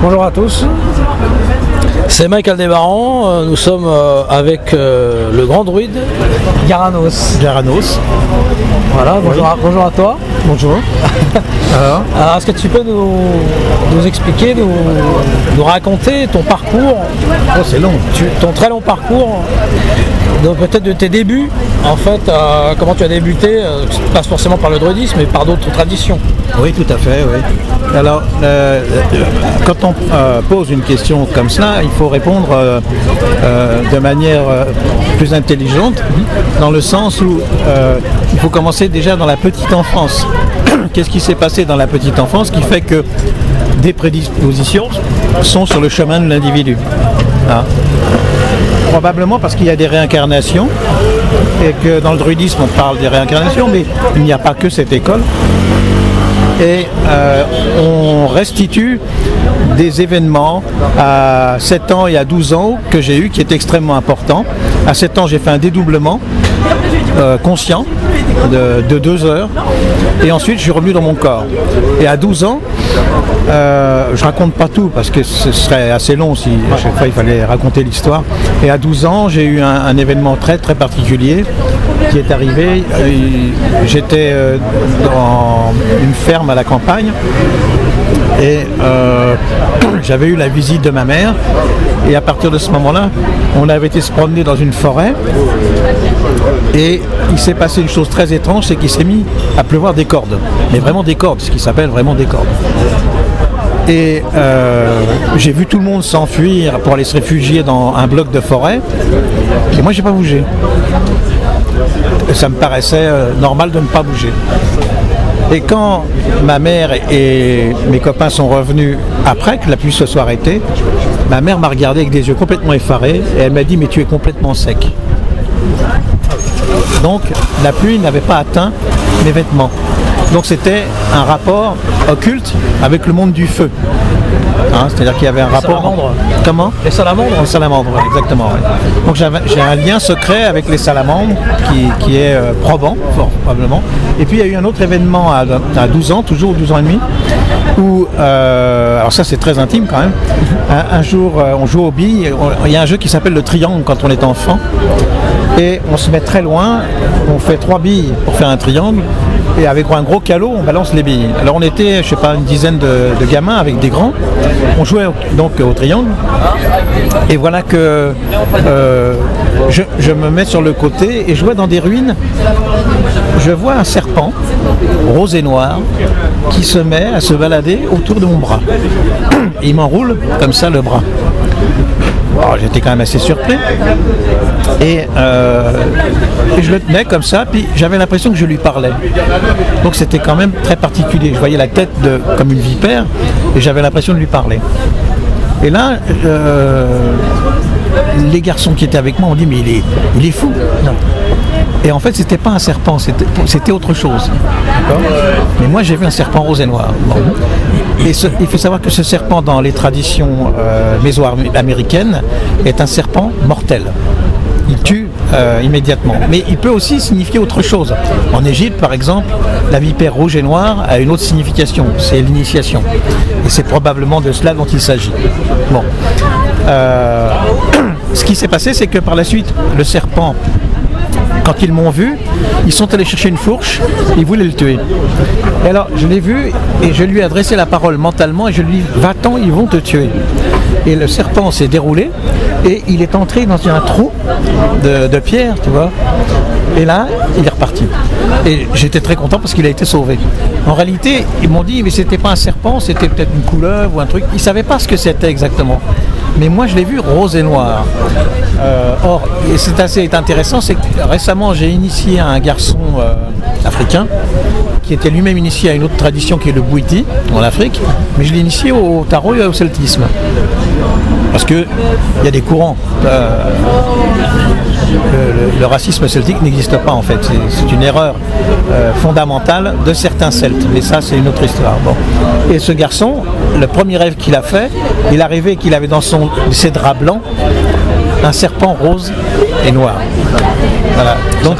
Bonjour à tous, c'est Mike Aldebaran, nous sommes avec le grand druide Garanos. Voilà, bonjour à toi. Bonjour. Alors, est-ce que tu peux nous expliquer, nous raconter ton parcours? Oh, c'est long. Ton très long parcours, peut-être de tes débuts, en fait, comment tu as débuté, pas forcément par le druidisme, mais par d'autres traditions. Oui, tout à fait, oui. Alors, quand on pose une question comme ça, il faut répondre de manière plus intelligente, dans le sens où il faut commencer déjà dans la petite enfance. Qu'est-ce qui s'est passé dans la petite enfance qui fait que des prédispositions sont sur le chemin de l'individu, hein? Probablement parce qu'il y a des réincarnations et que dans le druidisme on parle des réincarnations, mais il n'y a pas que cette école. Et on restitue des événements à 7 ans et à 12 ans que j'ai eu qui est extrêmement important. À 7 ans, j'ai fait un dédoublement conscient de 2 heures et ensuite je suis revenu dans mon corps. Et à 12 ans, je raconte pas tout parce que ce serait assez long si à chaque fois il fallait raconter l'histoire. Et à 12 ans, j'ai eu un événement très très particulier qui est arrivé. J'étais dans une ferme à la campagne et j'avais eu la visite de ma mère, et à partir de ce moment-là, on avait été se promener dans une forêt et il s'est passé une chose très étrange, c'est qu'il s'est mis à pleuvoir des cordes, mais vraiment des cordes, ce qui s'appelle vraiment des cordes. Et j'ai vu tout le monde s'enfuir pour aller se réfugier dans un bloc de forêt, et moi j'ai pas bougé. Et ça me paraissait normal de ne pas bouger. Et quand ma mère et mes copains sont revenus après que la pluie se soit arrêtée, ma mère m'a regardé avec des yeux complètement effarés et elle m'a dit « mais tu es complètement sec ». Donc la pluie n'avait pas atteint mes vêtements. Donc c'était un rapport occulte avec le monde du feu. Hein, c'est-à-dire qu'il y avait un rapport... Salamandres. Comment? Les salamandres. Les salamandres, ouais, exactement. Ouais. Donc j'ai un lien secret avec les salamandres qui est probant, fort probablement. Et puis il y a eu un autre événement à 12 ans, toujours 12 ans et demi, où, alors ça c'est très intime quand même, un jour on joue aux billes, il y a un jeu qui s'appelle le triangle quand on est enfant, et on se met très loin, on fait 3 billes pour faire un triangle, et avec un gros calot, on balance les billes. Alors on était, je sais pas, une dizaine de gamins avec des grands. On jouait donc au triangle. Et voilà que je me mets sur le côté et je vois dans des ruines, je vois un serpent rose et noir qui se met à se balader autour de mon bras. Et il m'enroule comme ça le bras. Alors, j'étais quand même assez surpris et je le tenais comme ça, puis j'avais l'impression que je lui parlais, donc c'était quand même très particulier. Je voyais la tête comme une vipère et j'avais l'impression de lui parler. Et là les garçons qui étaient avec moi ont dit mais il est fou. Et en fait c'était pas un serpent, c'était autre chose. Mais moi j'ai vu un serpent rose et noir. Bon. Et il faut savoir que ce serpent dans les traditions mésoaméricaines est un serpent mortel. Il tue immédiatement. Mais il peut aussi signifier autre chose. En Égypte, par exemple, la vipère rouge et noire a une autre signification, c'est l'initiation. Et c'est probablement de cela dont il s'agit. Bon. Ce qui s'est passé, c'est que par la suite, le serpent, quand ils m'ont vu, ils sont allés chercher une fourche, ils voulaient le tuer. Et alors, je l'ai vu et je lui ai adressé la parole mentalement et je lui ai dit « Va-t'en, ils vont te tuer ». Et le serpent s'est déroulé et il est entré dans un trou de pierre, tu vois. Et là, il est reparti. Et j'étais très content parce qu'il a été sauvé. En réalité, ils m'ont dit « Mais c'était pas un serpent, c'était peut-être une couleuvre ou un truc ». Ils ne savaient pas ce que c'était exactement. Mais moi, je l'ai vu rose et noir. Or, et c'est assez intéressant, c'est que récemment, j'ai initié un garçon africain qui était lui-même initié à une autre tradition qui est le Bwiti en Afrique, mais je l'ai initié au tarot et au celtisme. Parce qu'il y a des courants. Le racisme celtique n'existe pas en fait, c'est une erreur fondamentale de certains Celtes, mais ça c'est une autre histoire. Bon. Et ce garçon, le premier rêve qu'il a fait, il arrivait qu'il avait dans ses draps blancs un serpent rose et noir. Voilà. Donc,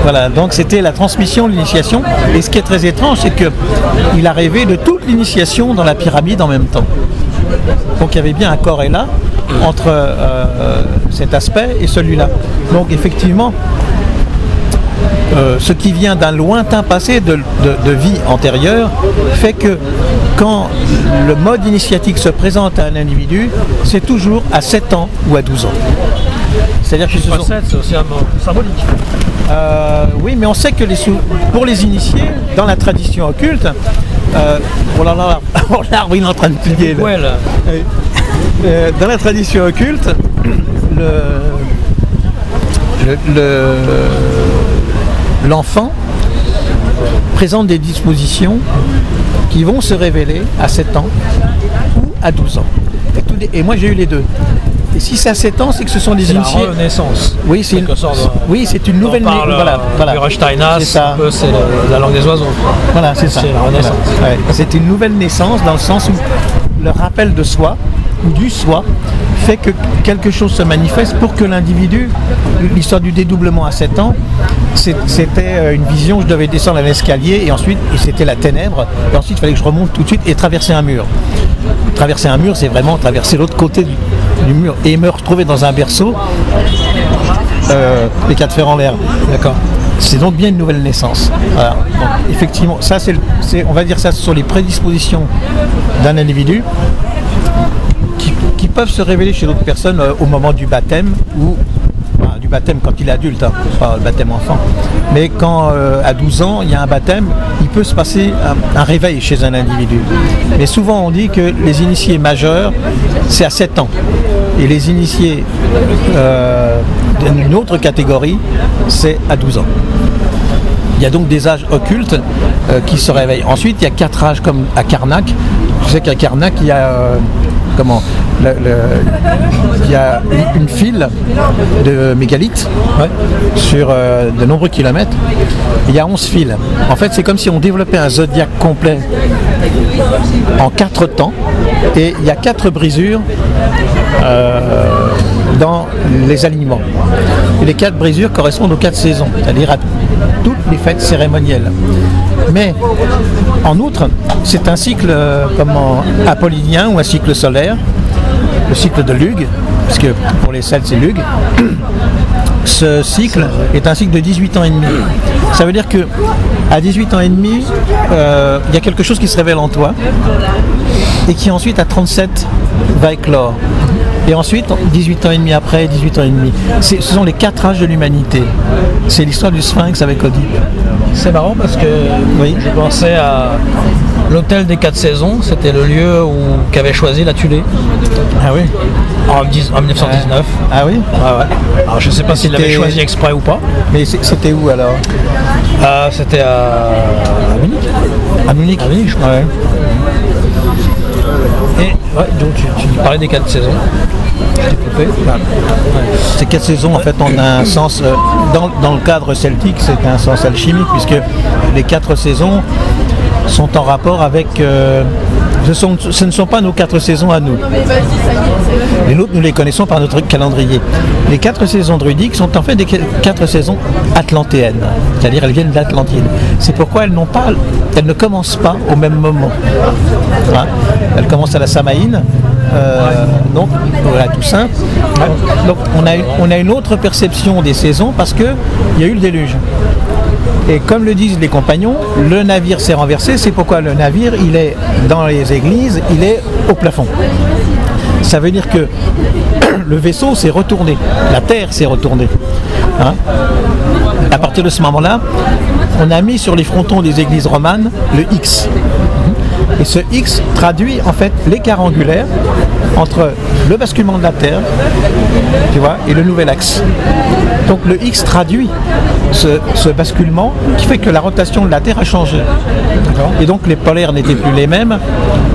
voilà. Donc c'était la transmission de l'initiation. Et ce qui est très étrange, c'est qu'il a rêvé de toute l'initiation dans la pyramide en même temps. Donc il y avait bien un corrélat entre cet aspect et celui-là. Donc effectivement, ce qui vient d'un lointain passé de vie antérieure fait que quand le mode initiatique se présente à un individu, c'est toujours à 7 ans ou à 12 ans. C'est-à-dire que c'est aussi un mot symbolique. Oui, mais on sait que pour les initiés, dans la tradition occulte, oh là, l'arbre il est en train de plier. Dans la tradition occulte, l'enfant présente des dispositions qui vont se révéler à 7 ans ou à 12 ans. Et moi j'ai eu les deux. Et si c'est à 7 ans, c'est que ce sont des initiés. La renaissance. Oui, c'est une nouvelle naissance. Voilà. C'est la langue des oiseaux. Voilà, c'est ça. C'est la renaissance. Voilà. Ouais. C'est une nouvelle naissance dans le sens où le rappel de soi ou du soi fait que quelque chose se manifeste pour que l'individu, l'histoire du dédoublement à 7 ans, c'était une vision, je devais descendre un escalier et ensuite c'était la ténèbre et ensuite il fallait que je remonte tout de suite et traverser un mur. Traverser un mur, c'est vraiment traverser l'autre côté du mur et me retrouver dans un berceau, les 4 fers en l'air. D'accord. C'est donc bien une nouvelle naissance. Voilà. Donc, effectivement, ça on va dire ça sur les prédispositions d'un individu qui peuvent se révéler chez d'autres personnes au moment du baptême ou du baptême quand il est adulte, hein, pas le baptême enfant. Mais quand à 12 ans il y a un baptême, il peut se passer un réveil chez un individu. Mais souvent on dit que les initiés majeurs, c'est à 7 ans. Et les initiés d'une autre catégorie, c'est à 12 ans. Il y a donc des âges occultes qui se réveillent. Ensuite, il y a 4 âges comme à Karnak. Je sais qu'à Karnak, il y a il y a une file de mégalithes sur de nombreux kilomètres. Il y a 11 files. En fait, c'est comme si on développait un zodiaque complet en 4 temps. Et il y a 4 brisures dans les alignements. Et les 4 brisures correspondent aux 4 saisons, c'est-à-dire à toutes les fêtes cérémonielles. Mais en outre, c'est un cycle apollinien ou un cycle solaire, le cycle de Lugh, puisque pour les Celtes c'est Lugh. Ce cycle est un cycle de 18 ans et demi. Ça veut dire que à 18 ans et demi, il y a quelque chose qui se révèle en toi et qui ensuite à 37 va éclore. Et ensuite, 18 ans et demi après, 18 ans et demi. Ce sont les 4 âges de l'humanité. C'est l'histoire du Sphinx avec Oedipe. C'est marrant parce que je pensais à l'hôtel des 4 saisons, c'était le lieu qu'avait choisi la Tulée. Ah oui. En 1919. Ah oui. Alors je ne sais pas s'il l'avait choisi exprès ou pas. Mais c'était où alors? C'était à Munich. À Munich. À Munich, je crois. Et donc tu parlais des 4 saisons. Ces 4 saisons, en fait, ont un sens, dans le cadre celtique, c'est un sens alchimique, puisque les 4 saisons sont en rapport avec... ce ne sont pas nos 4 saisons à nous. Les nôtres, nous les connaissons par notre calendrier. Les 4 saisons druidiques sont en fait des 4 saisons atlantéennes, c'est-à-dire elles viennent d'Atlantide. C'est pourquoi elles ne commencent pas au même moment. Hein, elles commencent à la Samaïne, donc à Toussaint. Donc on a une autre perception des saisons parce qu'il y a eu le déluge. Et comme le disent les compagnons, le navire s'est renversé, c'est pourquoi le navire, il est dans les églises, il est au plafond. Ça veut dire que le vaisseau s'est retourné, la terre s'est retournée. Hein? À partir de ce moment-là, on a mis sur les frontons des églises romanes le X. Et ce X traduit en fait l'écart angulaire entre le basculement de la Terre, tu vois, et le nouvel axe. Donc le X traduit ce basculement qui fait que la rotation de la Terre a changé. Et donc les polaires n'étaient plus les mêmes,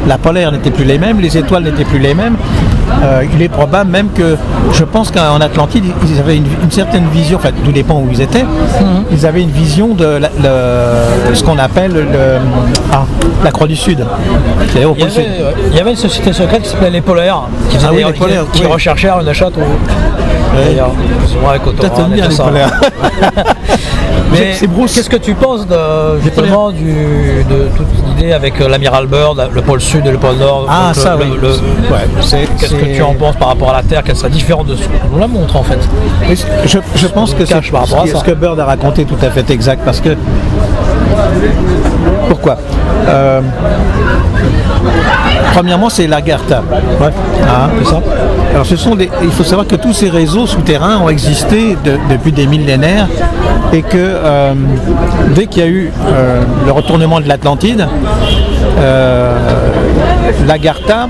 la polaire n'était plus les mêmes, les étoiles n'étaient plus les mêmes. il est probable même que, je pense qu'en Atlantide, ils avaient une certaine vision, enfin tout dépend où ils étaient, ils avaient une vision de ce qu'on appelle la Croix du Sud. C'est au pôle sud. Il y avait une société secrète qui s'appelait les Polaires, qui faisait les Polaires, qui recherchait une achat d'ailleurs, plus ou moins avec Autoran et tout ça. Mais c'est Bruce. Qu'est-ce que tu penses justement de toute l'idée avec l'amiral Byrd, le pôle sud et le pôle nord? Ah, donc, ça, oui. Qu'est-ce que tu en penses par rapport à la Terre? Qu'elle serait différente de ce qu'on la montre en fait? Je pense que c'est ce que Byrd a raconté tout à fait exact, parce que pourquoi premièrement, c'est l'Agartha. C'est ça. Alors, il faut savoir que tous ces réseaux souterrains ont existé depuis des millénaires, et que dès qu'il y a eu le retournement de l'Atlantide, l'Agartha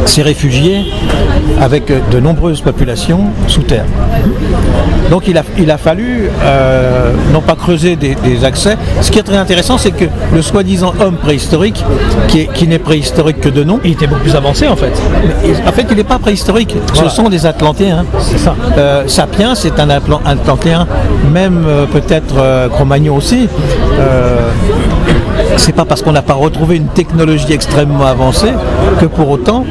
s'est réfugiée avec de nombreuses populations sous terre. Donc il a fallu non pas creuser des accès. Ce qui est très intéressant, c'est que le soi-disant homme préhistorique, qui n'est préhistorique que de nom, il était beaucoup plus avancé en fait. En fait, il n'est pas préhistorique. Voilà. Ce sont des Atlantéens. C'est ça. Sapiens, c'est un Atlantéen, même peut-être Cro-Magnon aussi. C'est pas parce qu'on n'a pas retrouvé une technologie extrêmement avancée que pour autant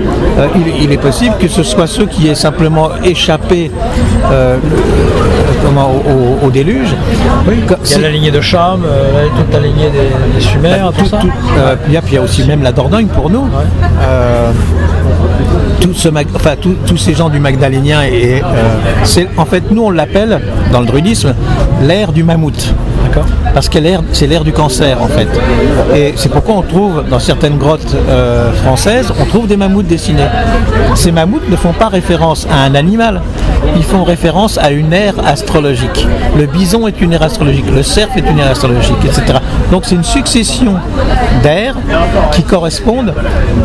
il est possible que ce soit ceux qui aient simplement échappé au déluge. Oui, il y a la lignée de Cham, toute la lignée des Sumères, tout ça. Puis il y a aussi même la Dordogne pour nous. Ouais. Tous ces gens du Magdalénien, en fait, nous on l'appelle dans le druidisme l'ère du mammouth. D'accord. Parce que c'est l'ère du cancer en fait. Et c'est pourquoi on trouve dans certaines grottes françaises, on trouve des mammouths dessinés. Ces mammouths ne font pas référence à un animal, ils font référence à une ère astrologique. Le bison est une ère astrologique, le cerf est une ère astrologique, etc. Donc c'est une succession d'ères qui correspondent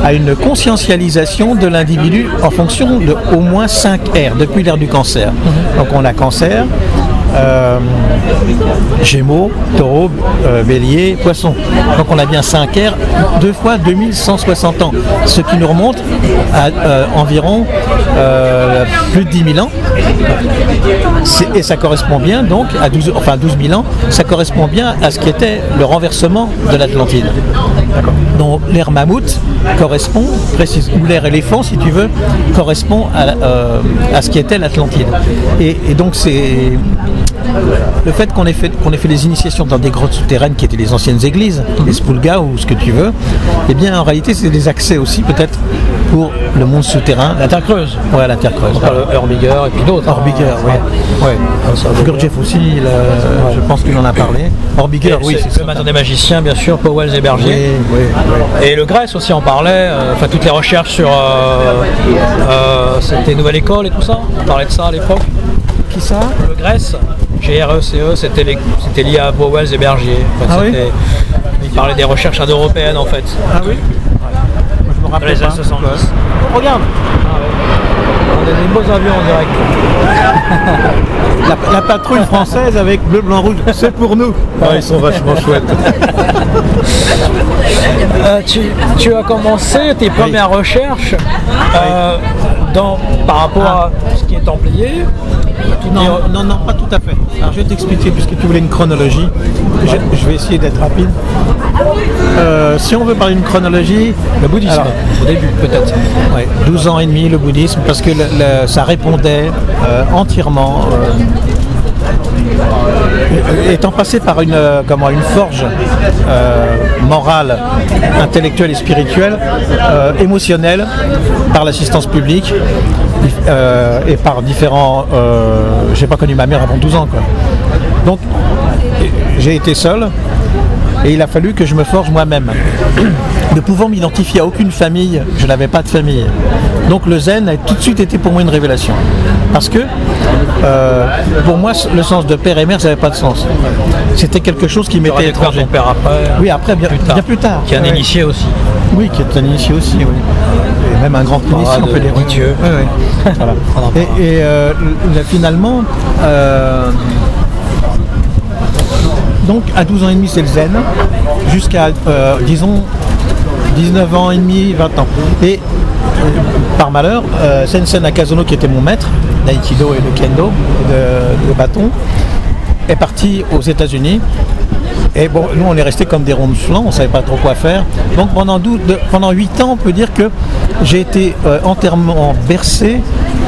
à une conscientialisation de l'individu en fonction de au moins 5 ères depuis l'ère du cancer. Donc on a cancer, Gémeaux, Taureau, Bélier, Poisson. Donc on a bien 5 ères, 2 fois 2160 ans, ce qui nous remonte à environ plus de 10 000 ans. Et ça correspond bien donc à 12 000 ans, ça correspond bien à ce qui était le renversement de l'Atlantide. Donc l'ère mammouth correspond, ou l'ère éléphant si tu veux, correspond à ce qui était l'Atlantide. Et donc c'est le fait qu'on ait fait des initiations dans des grottes souterraines qui étaient les anciennes églises, les Spulga ou ce que tu veux, et bien en réalité c'est des accès aussi peut-être pour le monde souterrain. La Terre creuse. Ouais, la Terre creuse. Le Horbiger et puis d'autres. Horbiger, ouais. Gurdjieff aussi, je pense qu'il en a parlé. Horbiger, oui. C'est le matin des magiciens, bien sûr, Powell et Bergier. Oui. Et le Grèce aussi en parlait, toutes les recherches sur c'était Nouvelle École et tout ça. On parlait de ça à l'époque. Qui ça? Le Grèce. GRECE, c'était lié à Powell et Bergier. Ils parlaient des recherches indo-européennes en fait. Ah oui. Je me rappelle les années 70. Regarde. On a des beaux avions en direct. La patrouille française avec bleu, blanc, rouge, c'est pour nous. Ils sont vachement chouettes. Tu as commencé tes premières recherches par rapport à ce qui est templier. Non, pas tout à fait. Alors je vais t'expliquer, puisque tu voulais une chronologie. Je vais essayer d'être rapide. Si on veut parler d'une chronologie, le bouddhisme, au début peut-être. 12 ans et demi le bouddhisme, parce que ça répondait entièrement. Étant passé par une forge morale, intellectuelle et spirituelle, émotionnelle, par l'assistance publique et par différents... j'ai pas connu ma mère avant 12 ans, quoi. Donc j'ai été seul et il a fallu que je me forge moi-même. Ne pouvant m'identifier à aucune famille, je n'avais pas de famille. Donc le zen a tout de suite été pour moi une révélation. Parce que pour moi, le sens de père et mère, ça n'avait pas de sens. C'était quelque chose qui m'était étranger. Ton père après. Oui, après, bien plus tard. Qui est un initié aussi. Oui, qui est un initié aussi, oui. Et même un grand initié, on peut dire. Dieu. Oui. Voilà. Et finalement, donc à 12 ans et demi, c'est le zen, jusqu'à, disons, 19 ans et demi, 20 ans. Et par malheur, Sensei Nakazono, qui était mon maître d'aïkido et de kendo, de bâton, est parti aux États-Unis. Et bon, nous on est restés comme des ronds de flanc, on ne savait pas trop quoi faire. Donc pendant 8 ans, on peut dire que j'ai été entièrement bercé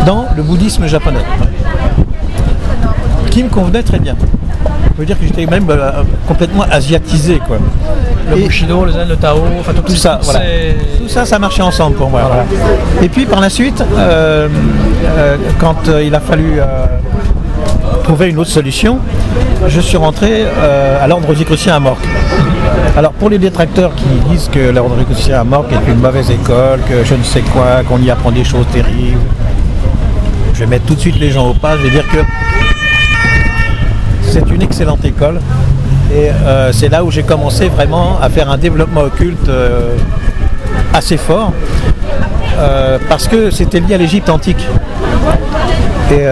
dans le bouddhisme japonais, qui me convenait très bien. On peut dire que j'étais même complètement asiatisé, quoi. Le Bushido, le Zen, le Tao, enfin tout ça, voilà. Tout ça, ça marchait ensemble pour moi. Voilà. Et puis par la suite, quand il a fallu trouver une autre solution, je suis rentré à l'ordre rosicrucien à Morques. Alors pour les détracteurs qui disent que l'ordre rosicrucien à Morques est une mauvaise école, que je ne sais quoi, qu'on y apprend des choses terribles, je vais mettre tout de suite les gens au pas, je vais dire que c'est une excellente école et c'est là où j'ai commencé vraiment à faire un développement occulte assez fort parce que c'était lié à l'Égypte antique. Et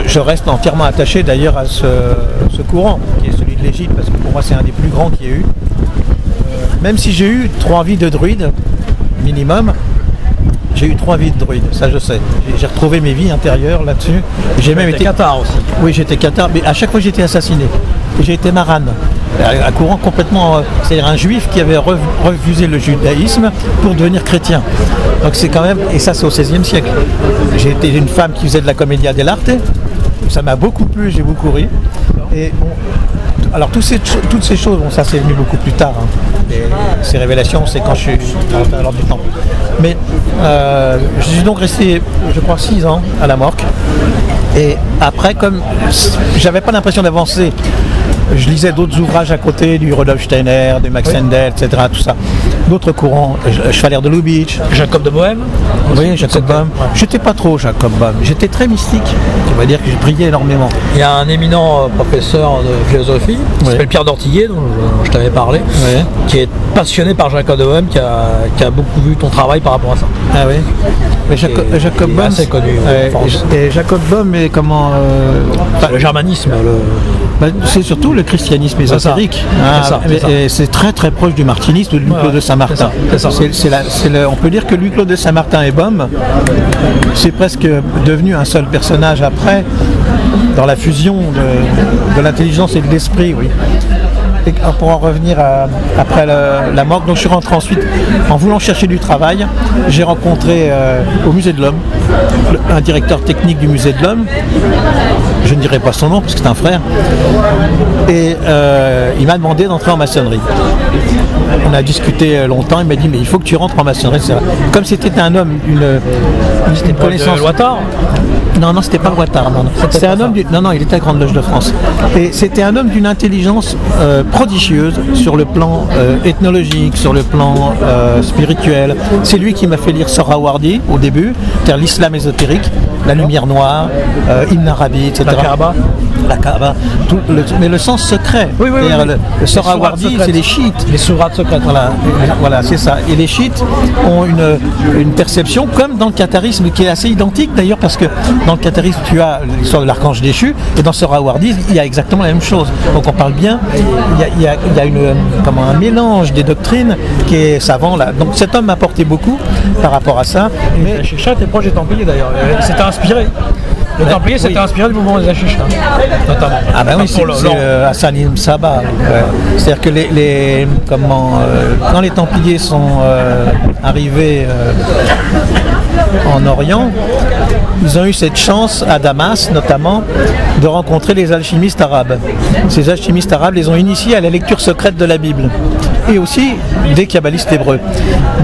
je reste entièrement attaché d'ailleurs à ce courant qui est celui de l'Égypte parce que pour moi c'est un des plus grands qu'il y ait eu. Même si j'ai eu 3 vies de druide minimum, j'ai eu 3 vies de druide, ça je sais. J'ai retrouvé mes vies intérieures là-dessus. J'ai même été cathare aussi. Oui, j'étais cathare, mais à chaque fois j'étais assassiné. J'ai été marane. Un courant complètement, c'est-à-dire un juif qui avait refusé le judaïsme pour devenir chrétien. Donc c'est quand même, et ça c'est au XVIe siècle. J'ai été une femme qui faisait de la commedia dell'arte, ça m'a beaucoup plu, j'ai beaucoup ri. Et bon, alors toutes ces choses, bon, ça c'est venu beaucoup plus tard. Ces révélations, c'est quand je suis à l'ordre du temps. Mais je suis donc resté, je crois, 6 ans à la Morque. Et après, comme j'avais pas l'impression d'avancer, je lisais d'autres ouvrages à côté, du Rudolf Steiner, du Max Handel, etc. Tout ça. D'autres courants, Chevalier de Lubitsch. Jacob de Bohème. Oui, Jacob Bohème. J'étais pas trop Jacob Bohème, j'étais très mystique. On va dire que je priais énormément. Il y a un éminent professeur de philosophie, qui s'appelle Pierre Dortiguier, dont je t'avais parlé, qui est passionné par Jacob de Bohème, qui a beaucoup vu ton travail par rapport à ça. Ah oui. Mais Jacob Bohème, c'est connu. Et Jacob Bohème est comment le germanisme. C'est surtout le christianisme ésotérique. Et c'est très très proche du martinisme, de Louis-Claude de Saint-Martin. On peut dire que Louis-Claude de Saint-Martin et Bohème, c'est presque devenu un seul personnage après, dans la fusion de l'intelligence et de l'esprit, oui. Et pour en revenir après la Morgue, donc je suis rentré ensuite en voulant chercher du travail. J'ai rencontré au Musée de l'Homme un directeur technique du Musée de l'Homme. Je ne dirai pas son nom parce que c'est un frère. Et il m'a demandé d'entrer en maçonnerie. On a discuté longtemps, il m'a dit mais il faut que tu rentres en maçonnerie. Comme c'était un homme, une connaissance. Loitard. Non, c'était pas Ouattara. C'était un homme il était à Grande Loge de France. Et c'était un homme d'une intelligence prodigieuse sur le plan ethnologique, sur le plan spirituel. C'est lui qui m'a fait lire Sohrawardi au début, c'est-à-dire l'islam ésotérique, la lumière noire, Ibn Arabi, etc. La Kaaba. Mais le sens secret. Oui. Le Sohrawardi, c'est les chiites. Les sourates secrètes. Voilà, c'est ça. Et les chiites ont une perception, comme dans le catharisme, qui est assez identique d'ailleurs, parce que dans le catharisme, tu as l'histoire de l'archange déchu, et dans Sohrawardi, il y a exactement la même chose. Donc on parle bien, il y a un mélange des doctrines qui est savant là. Donc cet homme m'a apporté beaucoup par rapport à ça. Mais Achicha était proche des Templiers d'ailleurs, c'était inspiré. Le Templier s'était inspiré du mouvement des Achicha, notamment. Ah ben oui, c'est Hassan ibn Sabah. C'est-à-dire que quand les Templiers sont arrivés en Orient, ils ont eu cette chance à Damas notamment de rencontrer les alchimistes arabes. Ces alchimistes arabes les ont initiés à la lecture secrète de la Bible et aussi des kabbalistes hébreux.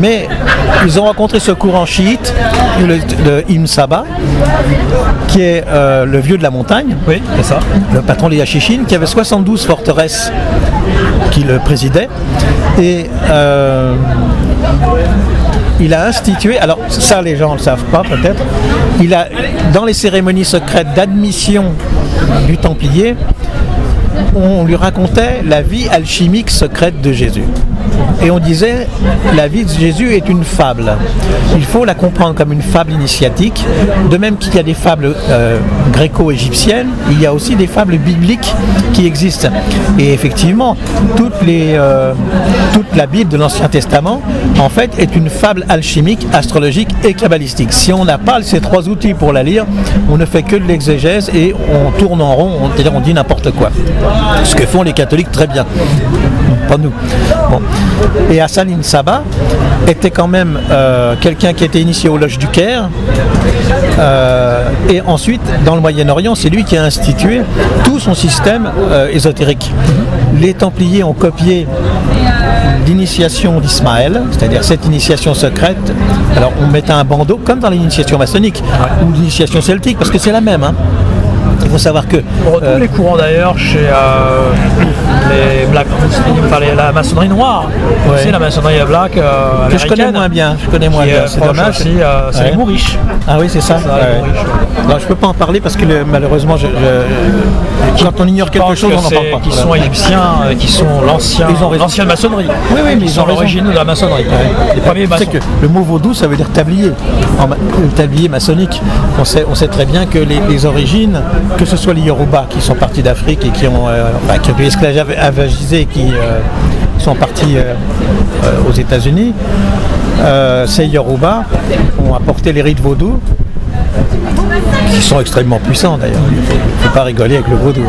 Mais ils ont rencontré ce courant chiite, le Ibn Sabah, qui est le vieux de la montagne, oui, c'est ça. Le patron des Yachichines, qui avait 72 forteresses qui le présidaient. Et il a institué, alors ça les gens ne le savent pas peut-être, dans les cérémonies secrètes d'admission du Templier, on lui racontait la vie alchimique secrète de Jésus. Et on disait, la vie de Jésus est une fable. Il faut la comprendre comme une fable initiatique. De même qu'il y a des fables gréco-égyptiennes, il y a aussi des fables bibliques qui existent. Et effectivement, toute la Bible de l'Ancien Testament, en fait, est une fable alchimique, astrologique et kabbalistique. Si on n'a pas ces trois outils pour la lire, on ne fait que de l'exégèse et on tourne en rond, c'est-à-dire on dit n'importe quoi. Ce que font les catholiques très bien. Pas nous. Bon. Et Hassan ibn Sabah était quand même quelqu'un qui était initié aux loges du Caire. Et ensuite, dans le Moyen-Orient, c'est lui qui a institué tout son système ésotérique. Les Templiers ont copié l'initiation d'Ismaël, c'est-à-dire cette initiation secrète. Alors on mettait un bandeau, comme dans l'initiation maçonnique ou l'initiation celtique, parce que c'est la même. Hein. Il faut savoir que... On retrouve les courants d'ailleurs chez les Black Muslims, enfin la maçonnerie noire. Ouais. C'est la maçonnerie black américaine. Que je connais moins bien, c'est dommage. Aussi, c'est les Moorish. Ah oui, c'est ça. Alors, je ne peux pas en parler parce que malheureusement, quand on ignore quelque chose, on n'en parle pas. Qui sont égyptiens, qui sont l'ancienne maçonnerie. Oui, mais ils sont l'origine de la maçonnerie. Les premiers maçons. Que le mot vaudou, ça veut dire tablier. Le tablier maçonnique. On sait très bien que les origines, que ce soit les Yoruba qui sont partis d'Afrique et qui ont été esclavagisés et qui sont partis aux États-Unis, ces Yoruba ont apporté les rites vaudou, qui sont extrêmement puissants d'ailleurs. Il ne faut pas rigoler avec le vaudou.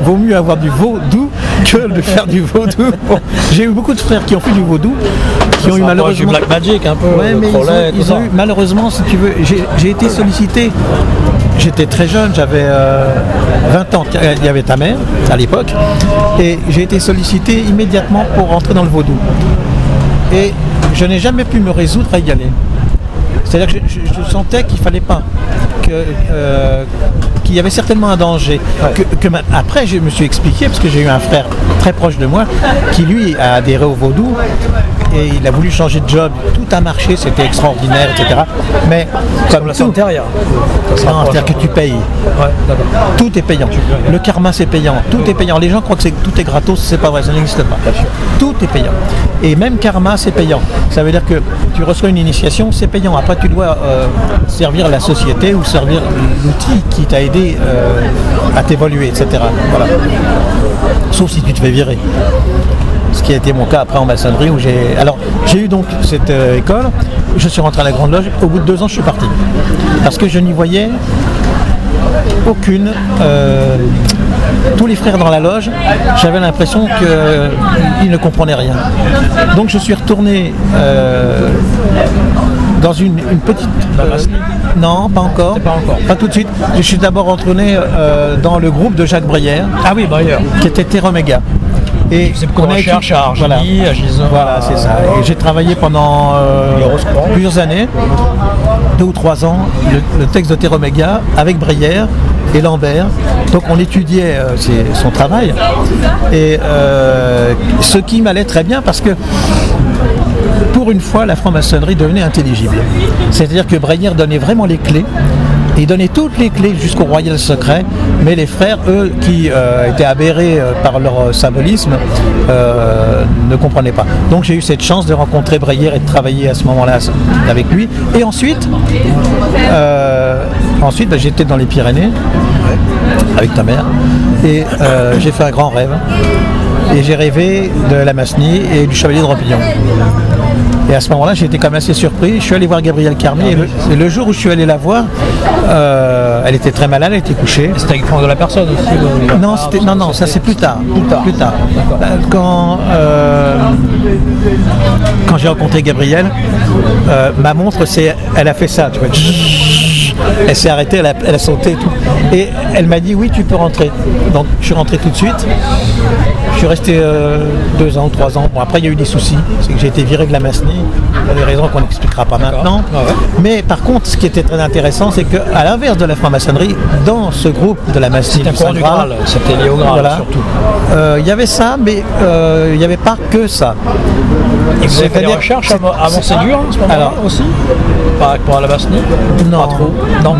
Vaut mieux avoir du vaudou que de faire du vaudou. Bon, j'ai eu beaucoup de frères qui ont fait du vaudou, qui ont eu malheureusement du black magic un peu. Ouais, mais ils ont eu, malheureusement, si tu veux, j'ai été sollicité. J'étais très jeune, j'avais 20 ans, il y avait ta mère à l'époque, et j'ai été sollicité immédiatement pour rentrer dans le vaudou. Et je n'ai jamais pu me résoudre à y aller. C'est-à-dire que je sentais qu'il ne fallait pas, qu'il y avait certainement un danger. Après, je me suis expliqué, parce que j'ai eu un frère très proche de moi, qui lui a adhéré au vaudou, et il a voulu changer de job, tout a marché, c'était extraordinaire, etc. Mais comme la tout, santéria. c'est-à-dire que tu payes. Ouais, tout est payant. Le karma c'est payant. Tout est payant. Les gens croient que tout est gratos, c'est pas vrai, ça n'existe pas. Tout est payant. Et même karma c'est payant. Ça veut dire que tu reçois une initiation, c'est payant. Après tu dois servir la société ou servir l'outil qui t'a aidé à t'évoluer, etc. Voilà. Sauf si tu te fais virer. Ce qui a été mon cas après en maçonnerie où j'ai eu donc cette école, je suis rentré à la Grande Loge, au bout de 2 ans je suis parti. Parce que je n'y voyais aucune... tous les frères dans la loge, j'avais l'impression qu'ils ne comprenaient rien. Donc je suis retourné dans une petite... non, pas encore. Pas tout de suite. Je suis d'abord retourné dans le groupe de Jacques Brière. Ah oui, Brière. Qui était Terra Omega. Et on recherche à Argélie, à Gisors. Voilà, c'est ça. Et j'ai travaillé pendant plusieurs années, 2 ou 3 ans, le texte de Terra Omega avec Brière et Lambert. Donc on étudiait son travail. Et ce qui m'allait très bien parce que pour une fois, la franc-maçonnerie devenait intelligible. C'est-à-dire que Brière donnait vraiment les clés. Il donnait toutes les clés jusqu'au royal secret, mais les frères, eux, qui étaient aberrés par leur symbolisme, ne comprenaient pas. Donc j'ai eu cette chance de rencontrer Brière et de travailler à ce moment-là avec lui. Et ensuite, j'étais dans les Pyrénées, avec ta mère, et j'ai fait un grand rêve. Et j'ai rêvé de la maçonnerie et du chevalier de Rampillon. Et à ce moment-là, j'ai été quand même assez surpris. Je suis allé voir Gabrielle Carmé et le jour où je suis allé la voir, elle était très malade, elle était couchée. C'était avec de la personne aussi Non, ça c'est plus tard. Plus tard. Quand j'ai rencontré Gabrielle, ma montre, elle a fait ça, tu vois. Elle s'est arrêtée, elle a sauté et tout. Et elle m'a dit oui, tu peux rentrer. Donc je suis rentré tout de suite. Je suis resté 2 ans ou 3 ans. Bon, après il y a eu des soucis. C'est que j'ai été viré de la maçonnerie pour des raisons qu'on n'expliquera pas maintenant. Ah ouais. Mais par contre, ce qui était très intéressant, c'est qu'à l'inverse de la franc-maçonnerie, dans ce groupe de la maçonnerie, c'était lié au Graal surtout. Il y avait ça, mais il n'y avait pas que ça. Et vous avez fait des recherches à Montségur en ce moment aussi? Par rapport à la maçonnerie? Non. Pas trop. Non,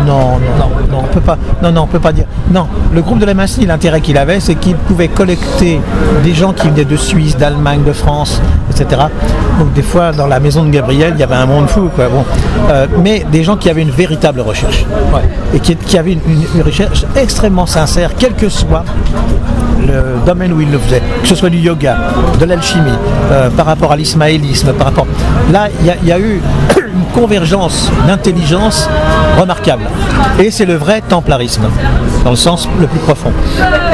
peut pas. Non, on peut pas dire. Non, le groupe de la Massénie, l'intérêt qu'il avait, c'est qu'il pouvait collecter des gens qui venaient de Suisse, d'Allemagne, de France, etc. Donc des fois, dans la maison de Gabriel, il y avait un monde fou, quoi. Bon. Mais des gens qui avaient une véritable recherche. Ouais. Et qui avaient une recherche extrêmement sincère, quel que soit le domaine où ils le faisaient, que ce soit du yoga, de l'alchimie, par rapport à l'ismaélisme, par rapport... Là, il y a eu une convergence d'intelligence remarquable. Et c'est le vrai templarisme, dans le sens le plus profond.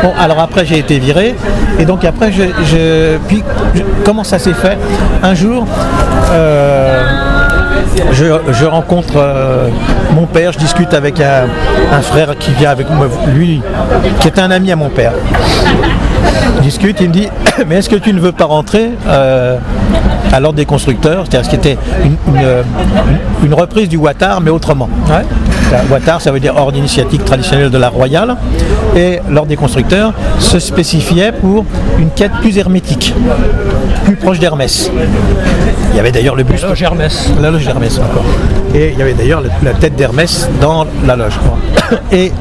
Bon, alors après, j'ai été viré, et donc après, comment ça s'est fait? Un jour, je rencontre mon père, je discute avec un frère qui vient avec moi, lui, qui est un ami à mon père. Je discute, il me dit, mais est-ce que tu ne veux pas rentrer à l'ordre des constructeurs, c'est-à-dire ce qui était une reprise du Ouattara, mais autrement. Ouais. Ouattara, ça veut dire ordre initiatique traditionnel de la royale, et l'ordre des constructeurs se spécifiait pour une quête plus hermétique, plus proche d'Hermès. Il y avait d'ailleurs le buste. La loge Hermès. La loge Hermès encore. Et il y avait d'ailleurs la tête d'Hermès dans la loge. Et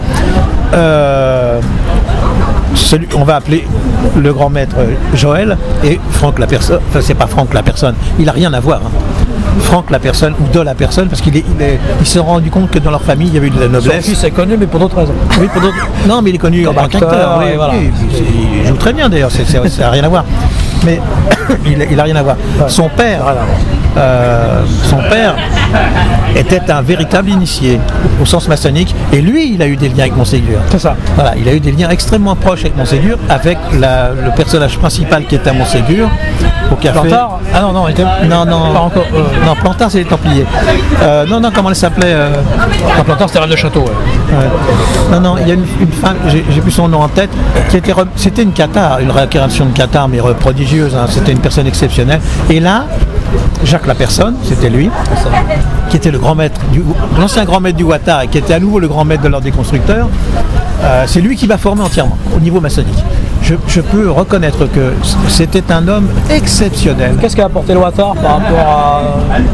on va appeler le grand maître Joël et Franck la personne, enfin c'est pas Franck la personne, il n'a rien à voir. Hein. Franck la personne ou de la personne, parce qu'ils se sont rendus compte que dans leur famille il y avait eu de la noblesse. Son fils est connu, mais pour d'autres raisons. Oui, pour d'autres. Non, mais il est connu en tant qu'acteur. Oui, voilà. Il joue très bien d'ailleurs, ça n'a rien à voir. Mais il n'a rien à voir. Ouais. Son père était un véritable initié au sens maçonnique, et lui, il a eu des liens avec Montségur. C'est ça. Voilà, il a eu des liens extrêmement proches avec Montségur, avec le personnage principal qui était à Montségur, au café. Plantard. Ah non, non, pas encore. Non, Plantard, c'est les Templiers. Non, comment elle s'appelait Plantard, c'était Reine de Château. Ouais. Non, il y a une femme, j'ai plus son nom en tête, c'était une cathare, une réincarnation de cathare, mais prodigieuse. Hein, c'était une personne exceptionnelle. Et là, Jacques Lapersonne, c'était lui, qui était l'ancien grand maître du Ouattara, et qui était à nouveau le grand maître de l'ordre des constructeurs. C'est lui qui m'a formé entièrement au niveau maçonnique. Je peux reconnaître que c'était un homme exceptionnel. Qu'est-ce qu'a apporté le Ouattara par rapport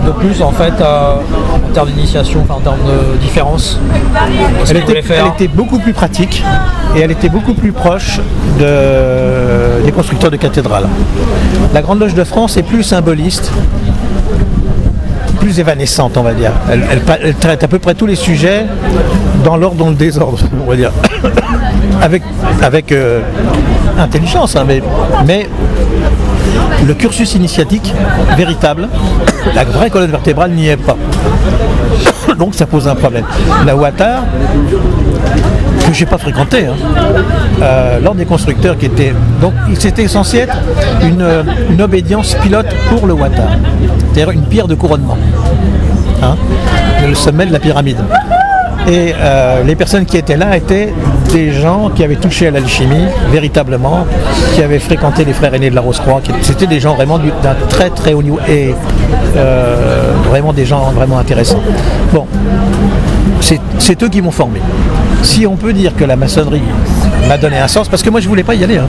de plus en fait en termes d'initiation, en termes de différence? Elle était beaucoup plus pratique et elle était beaucoup plus proche des constructeurs de cathédrales. La Grande Loge de France est plus symboliste, plus évanescente, on va dire. Elle traite à peu près tous les sujets dans l'ordre, dans le désordre, on va dire. avec intelligence, hein, mais le cursus initiatique véritable, la vraie colonne vertébrale n'y est pas. Donc ça pose un problème. La Ouattara, que j'ai pas fréquenté, l'ordre des constructeurs qui était... Donc c'était censé être une obédience pilote pour le Ouattara, c'est-à-dire une pierre de couronnement, le sommet de la pyramide. Et les personnes qui étaient là étaient des gens qui avaient touché à l'alchimie véritablement, qui avaient fréquenté les frères aînés de la Rose-Croix. C'était des gens vraiment d'un très très haut niveau et vraiment des gens vraiment intéressants. Bon, c'est eux qui m'ont formé. Si on peut dire que la maçonnerie m'a donné un sens, parce que moi je voulais pas y aller. Hein.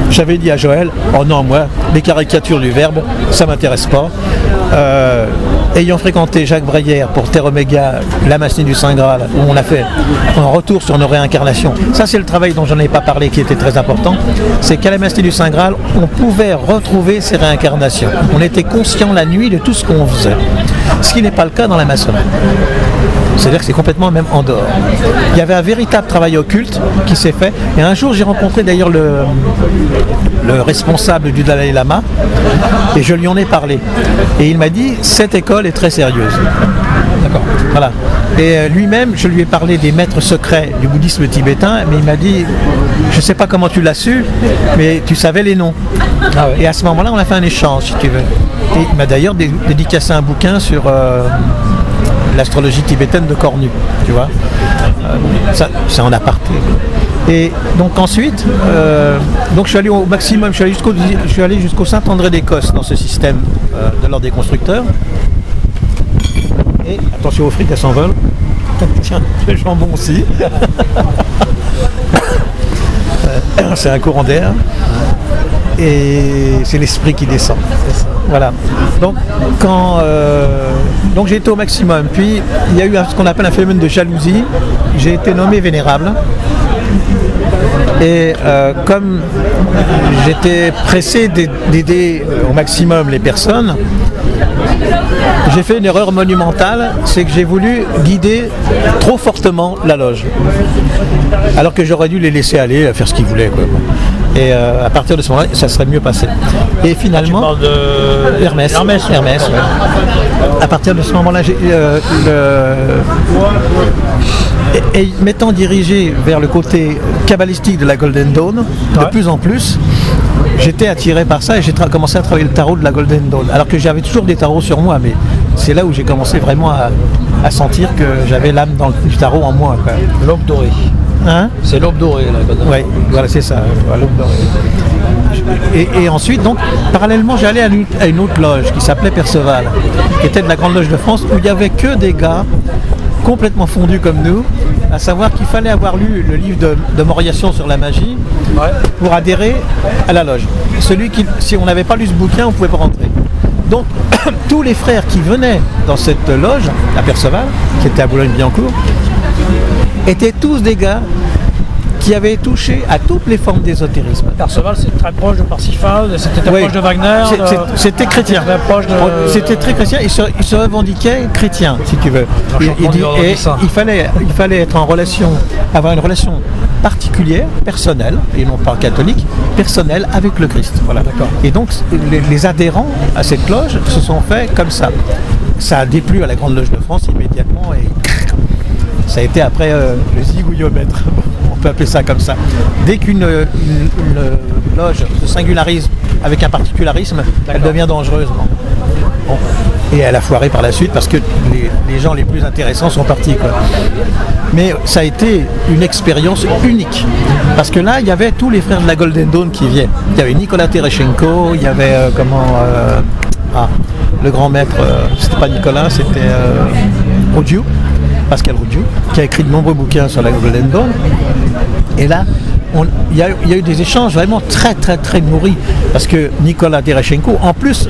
J'avais dit à Joël, oh non, moi, les caricatures du verbe, ça m'intéresse pas. Ayant fréquenté Jacques Breyer pour Terre Oméga, la maçonnerie du Saint Graal, où on a fait un retour sur nos réincarnations. Ça, c'est le travail dont je n'en ai pas parlé, qui était très important. C'est qu'à la maçonnerie du Saint Graal, on pouvait retrouver ces réincarnations. On était conscient la nuit de tout ce qu'on faisait. Ce qui n'est pas le cas dans la maçonnerie. C'est-à-dire que c'est complètement même en dehors. Il y avait un véritable travail occulte qui s'est fait. Et un jour, j'ai rencontré d'ailleurs le responsable du Dalai Lama et je lui en ai parlé. Et il m'a dit, cette école est très sérieuse. D'accord. Voilà. Et lui-même, je lui ai parlé des maîtres secrets du bouddhisme tibétain, mais il m'a dit, je ne sais pas comment tu l'as su, mais tu savais les noms. Ah ouais. Et à ce moment-là, on a fait un échange, si tu veux. Et il m'a d'ailleurs dédicacé un bouquin sur l'astrologie tibétaine de Cornu, tu vois. Ça, c'est en aparté. Et donc ensuite, donc je suis allé au maximum, je suis allé jusqu'au Saint-André d'Écosse dans ce système de l'ordre des constructeurs. Et attention aux frites, elles s'envolent. Tiens, le jambon aussi. C'est un courant d'air. Et c'est l'esprit qui descend. Voilà. Donc quand Donc j'ai été au maximum. Puis il y a eu ce qu'on appelle un phénomène de jalousie. J'ai été nommé vénérable. Et comme j'étais pressé d'aider au maximum les personnes, j'ai fait une erreur monumentale, c'est que j'ai voulu guider trop fortement la loge. Alors que j'aurais dû les laisser aller, faire ce qu'ils voulaient, quoi. Et à partir de ce moment-là, ça serait mieux passé. Et finalement, Tu parles de Hermès. Ouais. À partir de ce moment-là, et m'étant dirigé vers le côté kabbalistique de la Golden Dawn, de plus en plus, j'étais attiré par ça et j'ai commencé à travailler le tarot de la Golden Dawn. Alors que j'avais toujours des tarots sur moi, mais c'est là où j'ai commencé vraiment à sentir que j'avais l'âme du tarot en moi, quoi. L'aube dorée. Hein? C'est l'aube dorée, là. Oui, voilà, c'est ça, l'aube dorée. Et ensuite, donc, parallèlement, j'allais à une autre loge qui s'appelait Perceval, qui était de la Grande Loge de France, où il n'y avait que des gars complètement fondus comme nous, à savoir qu'il fallait avoir lu le livre de Moriation sur la magie pour adhérer à la loge. Si on n'avait pas lu ce bouquin, on ne pouvait pas rentrer. Donc, tous les frères qui venaient dans cette loge, à Perceval, qui était à Boulogne-Billancourt, étaient tous des gars qui avaient touché à toutes les formes d'ésotérisme. Perceval, c'est très proche de Parsifal, c'était proche de Wagner. C'était chrétien. C'était très chrétien. Il se revendiquait chrétien, si tu veux. Il fallait être en relation, avoir une relation particulière, personnelle, et non pas catholique, personnelle avec le Christ. Voilà. Et donc, les adhérents à cette loge se sont faits comme ça. Ça a déplu à la Grande Loge de France immédiatement et ça a été après le zigouillomètre. On peut appeler ça comme ça. Dès qu'une loge se singularise avec un particularisme, elle devient dangereuse. Bon. Et elle a foiré par la suite parce que les gens les plus intéressants sont partis, quoi. Mais ça a été une expérience unique. Parce que là, il y avait tous les frères de la Golden Dawn qui viennent. Il y avait Nicolas Tereschenko, il y avait le grand maître, c'était pas Nicolas, c'était Roudiou, Pascal Roudiou, qui a écrit de nombreux bouquins sur la Golden Dawn. Et là, il y a eu des échanges vraiment très très très nourris, parce que Nicolas Tereschenko, en plus,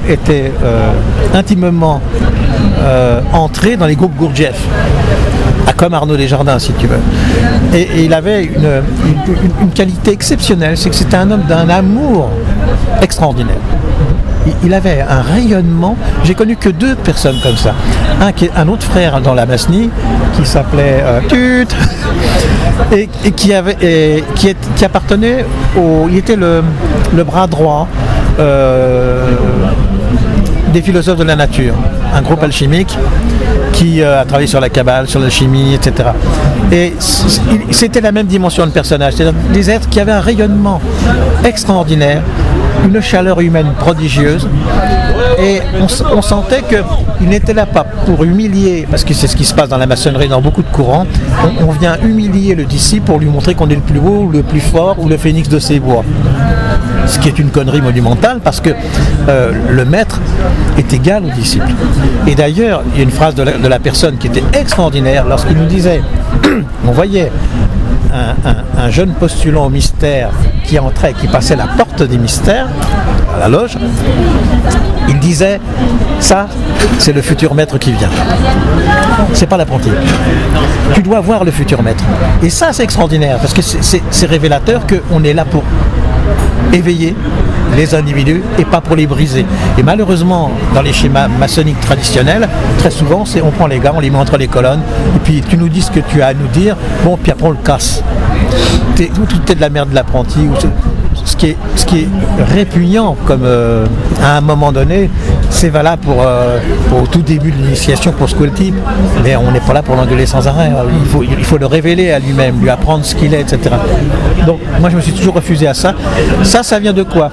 était intimement entré dans les groupes Gurdjieff, comme Arnaud Desjardins, si tu veux. Et il avait une qualité exceptionnelle, c'est que c'était un homme d'un amour extraordinaire. Il avait un rayonnement. J'ai connu que 2 personnes comme ça. Un autre frère dans la Masnie qui s'appelait Tut et qui appartenait il était le bras droit des philosophes de la nature, un groupe alchimique qui a travaillé sur la Kabbale, sur la chimie, etc. Et c'était la même dimension de personnage, c'est-à-dire des êtres qui avaient un rayonnement extraordinaire, une chaleur humaine prodigieuse, et on sentait qu'il n'était là pas pour humilier, parce que c'est ce qui se passe dans la maçonnerie, dans beaucoup de courants, on vient humilier le disciple pour lui montrer qu'on est le plus beau, ou le plus fort, ou le phénix de ses bois. Ce qui est une connerie monumentale, parce que le maître est égal au disciple. Et d'ailleurs, il y a une phrase de la personne qui était extraordinaire, lorsqu'il nous disait, on voyait un jeune postulant au mystère qui entrait, qui passait la porte des mystères à la loge, il disait, ça c'est le futur maître qui vient, c'est pas l'apprenti, tu dois voir le futur maître. Et ça c'est extraordinaire, parce que c'est révélateur qu'on est là pour éveiller les individus et pas pour les briser. Et malheureusement, dans les schémas maçonniques traditionnels, très souvent, on prend les gars, on les met entre les colonnes, et puis tu nous dis ce que tu as à nous dire, bon, puis après on le casse. Tout est de la merde de l'apprenti. Ce qui est répugnant, comme à un moment donné, c'est valable pour tout début de l'initiation, pour secouer le type, mais on n'est pas là pour l'engueuler sans arrêt. Il faut le révéler à lui-même, lui apprendre ce qu'il est, etc. Donc moi je me suis toujours refusé à ça. Ça vient de quoi?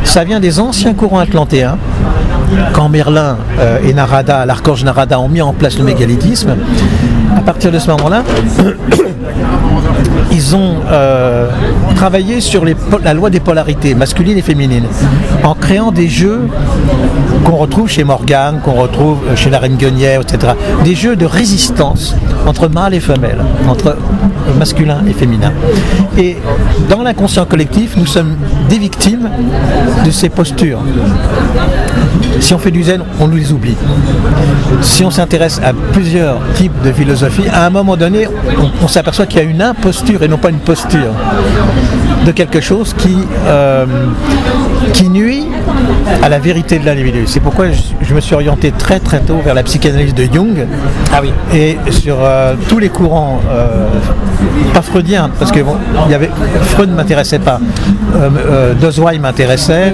Ça vient des anciens courants atlantéens, quand Merlin et Narada, l'archange Narada, ont mis en place le mégalithisme. À partir de ce moment-là, ils ont travaillé sur la loi des polarités masculines et féminines, en créant des jeux qu'on retrouve chez Morgane, qu'on retrouve chez la reine Guenièvre, etc. Des jeux de résistance entre mâle et femelle, entre masculin et féminin. Et dans l'inconscient collectif, nous sommes des victimes de ces postures. Si on fait du zen, on nous les oublie. Si on s'intéresse à plusieurs types de philosophie, à un moment donné, on s'aperçoit qu'il y a une imposture et non pas une posture de quelque chose qui nuit à la vérité de l'individu. C'est pourquoi je me suis orienté très très tôt vers la psychanalyse de Jung. Ah oui. Et sur tous les courants, pas freudiens, parce que bon, Freud ne m'intéressait pas, Doswey m'intéressait.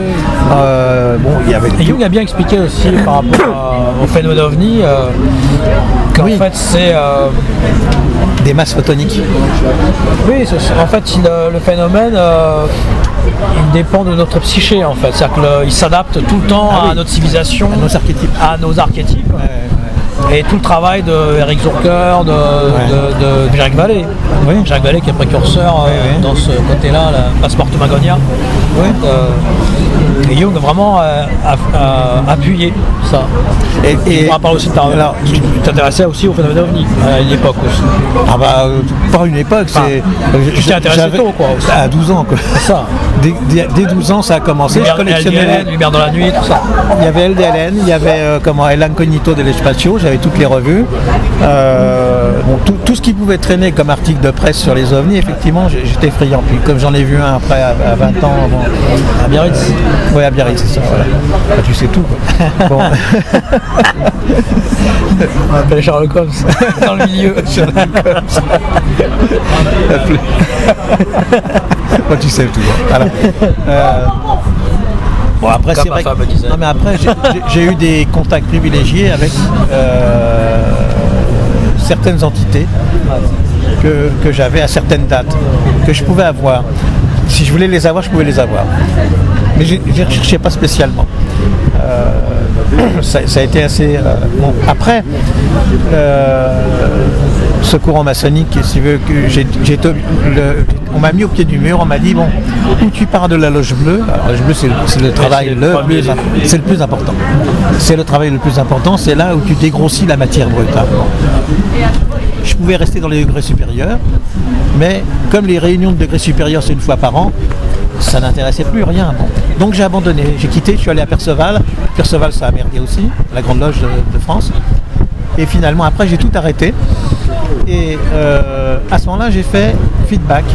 Il y avait et Jung a bien expliqué aussi par rapport au phénomène ovni qu'en fait c'est des masses photoniques. Oui, en fait le phénomène il dépend de notre psyché en fait, c'est-à-dire qu'il s'adapte tout le temps à notre civilisation, à nos archétypes. Et tout le travail de Eric Zucker, de Jacques Vallée. Oui. Jacques Vallée qui est précurseur dans ce côté-là, la Passepartout Magonia. Oui. Et Jung a vraiment appuyé ça. Et on parle aussi de tu t'intéressais aussi au phénomène ovni à une époque aussi. Pas une époque, tu t'es intéressé tôt quoi. Aussi. À 12 ans quoi. C'est ça. Dès 12 ans ça a commencé. Je collectionnais Lumière dans la nuit, tout ça. Il y avait LDLN, il y avait El Incognito de l'Espazio, j'avais toutes les revues. Tout ce qui pouvait traîner comme article de presse sur les ovnis, effectivement j'étais friand. Puis comme j'en ai vu un après à 20 ans à Biarritz. Oui, à Biarritz, c'est ça. Voilà. Tu sais tout quoi. Bon. On appelle Sherlock Holmes dans le milieu. Tu sais tout. Voilà. Bon après c'est vrai. Non mais après j'ai eu des contacts privilégiés avec certaines entités que j'avais à certaines dates, que je pouvais avoir. Si je voulais les avoir, je pouvais les avoir. Mais je ne recherchais pas spécialement. Ça a été assez... bon. Après, ce courant maçonnique, si tu veux, on m'a mis au pied du mur, on m'a dit, bon, où tu pars de la loge bleue, alors la loge bleue c'est le travail c'est le plus important. C'est le travail le plus important, c'est là où tu dégrossis la matière brute. Je pouvais rester dans les degrés supérieurs, mais comme les réunions de degrés supérieurs c'est une fois par an, ça n'intéressait plus rien. Bon. Donc j'ai abandonné, j'ai quitté, je suis allé à Perceval. Perceval ça a merdé aussi, la grande loge de France. Et finalement après j'ai tout arrêté. Et à ce moment-là j'ai fait feedback.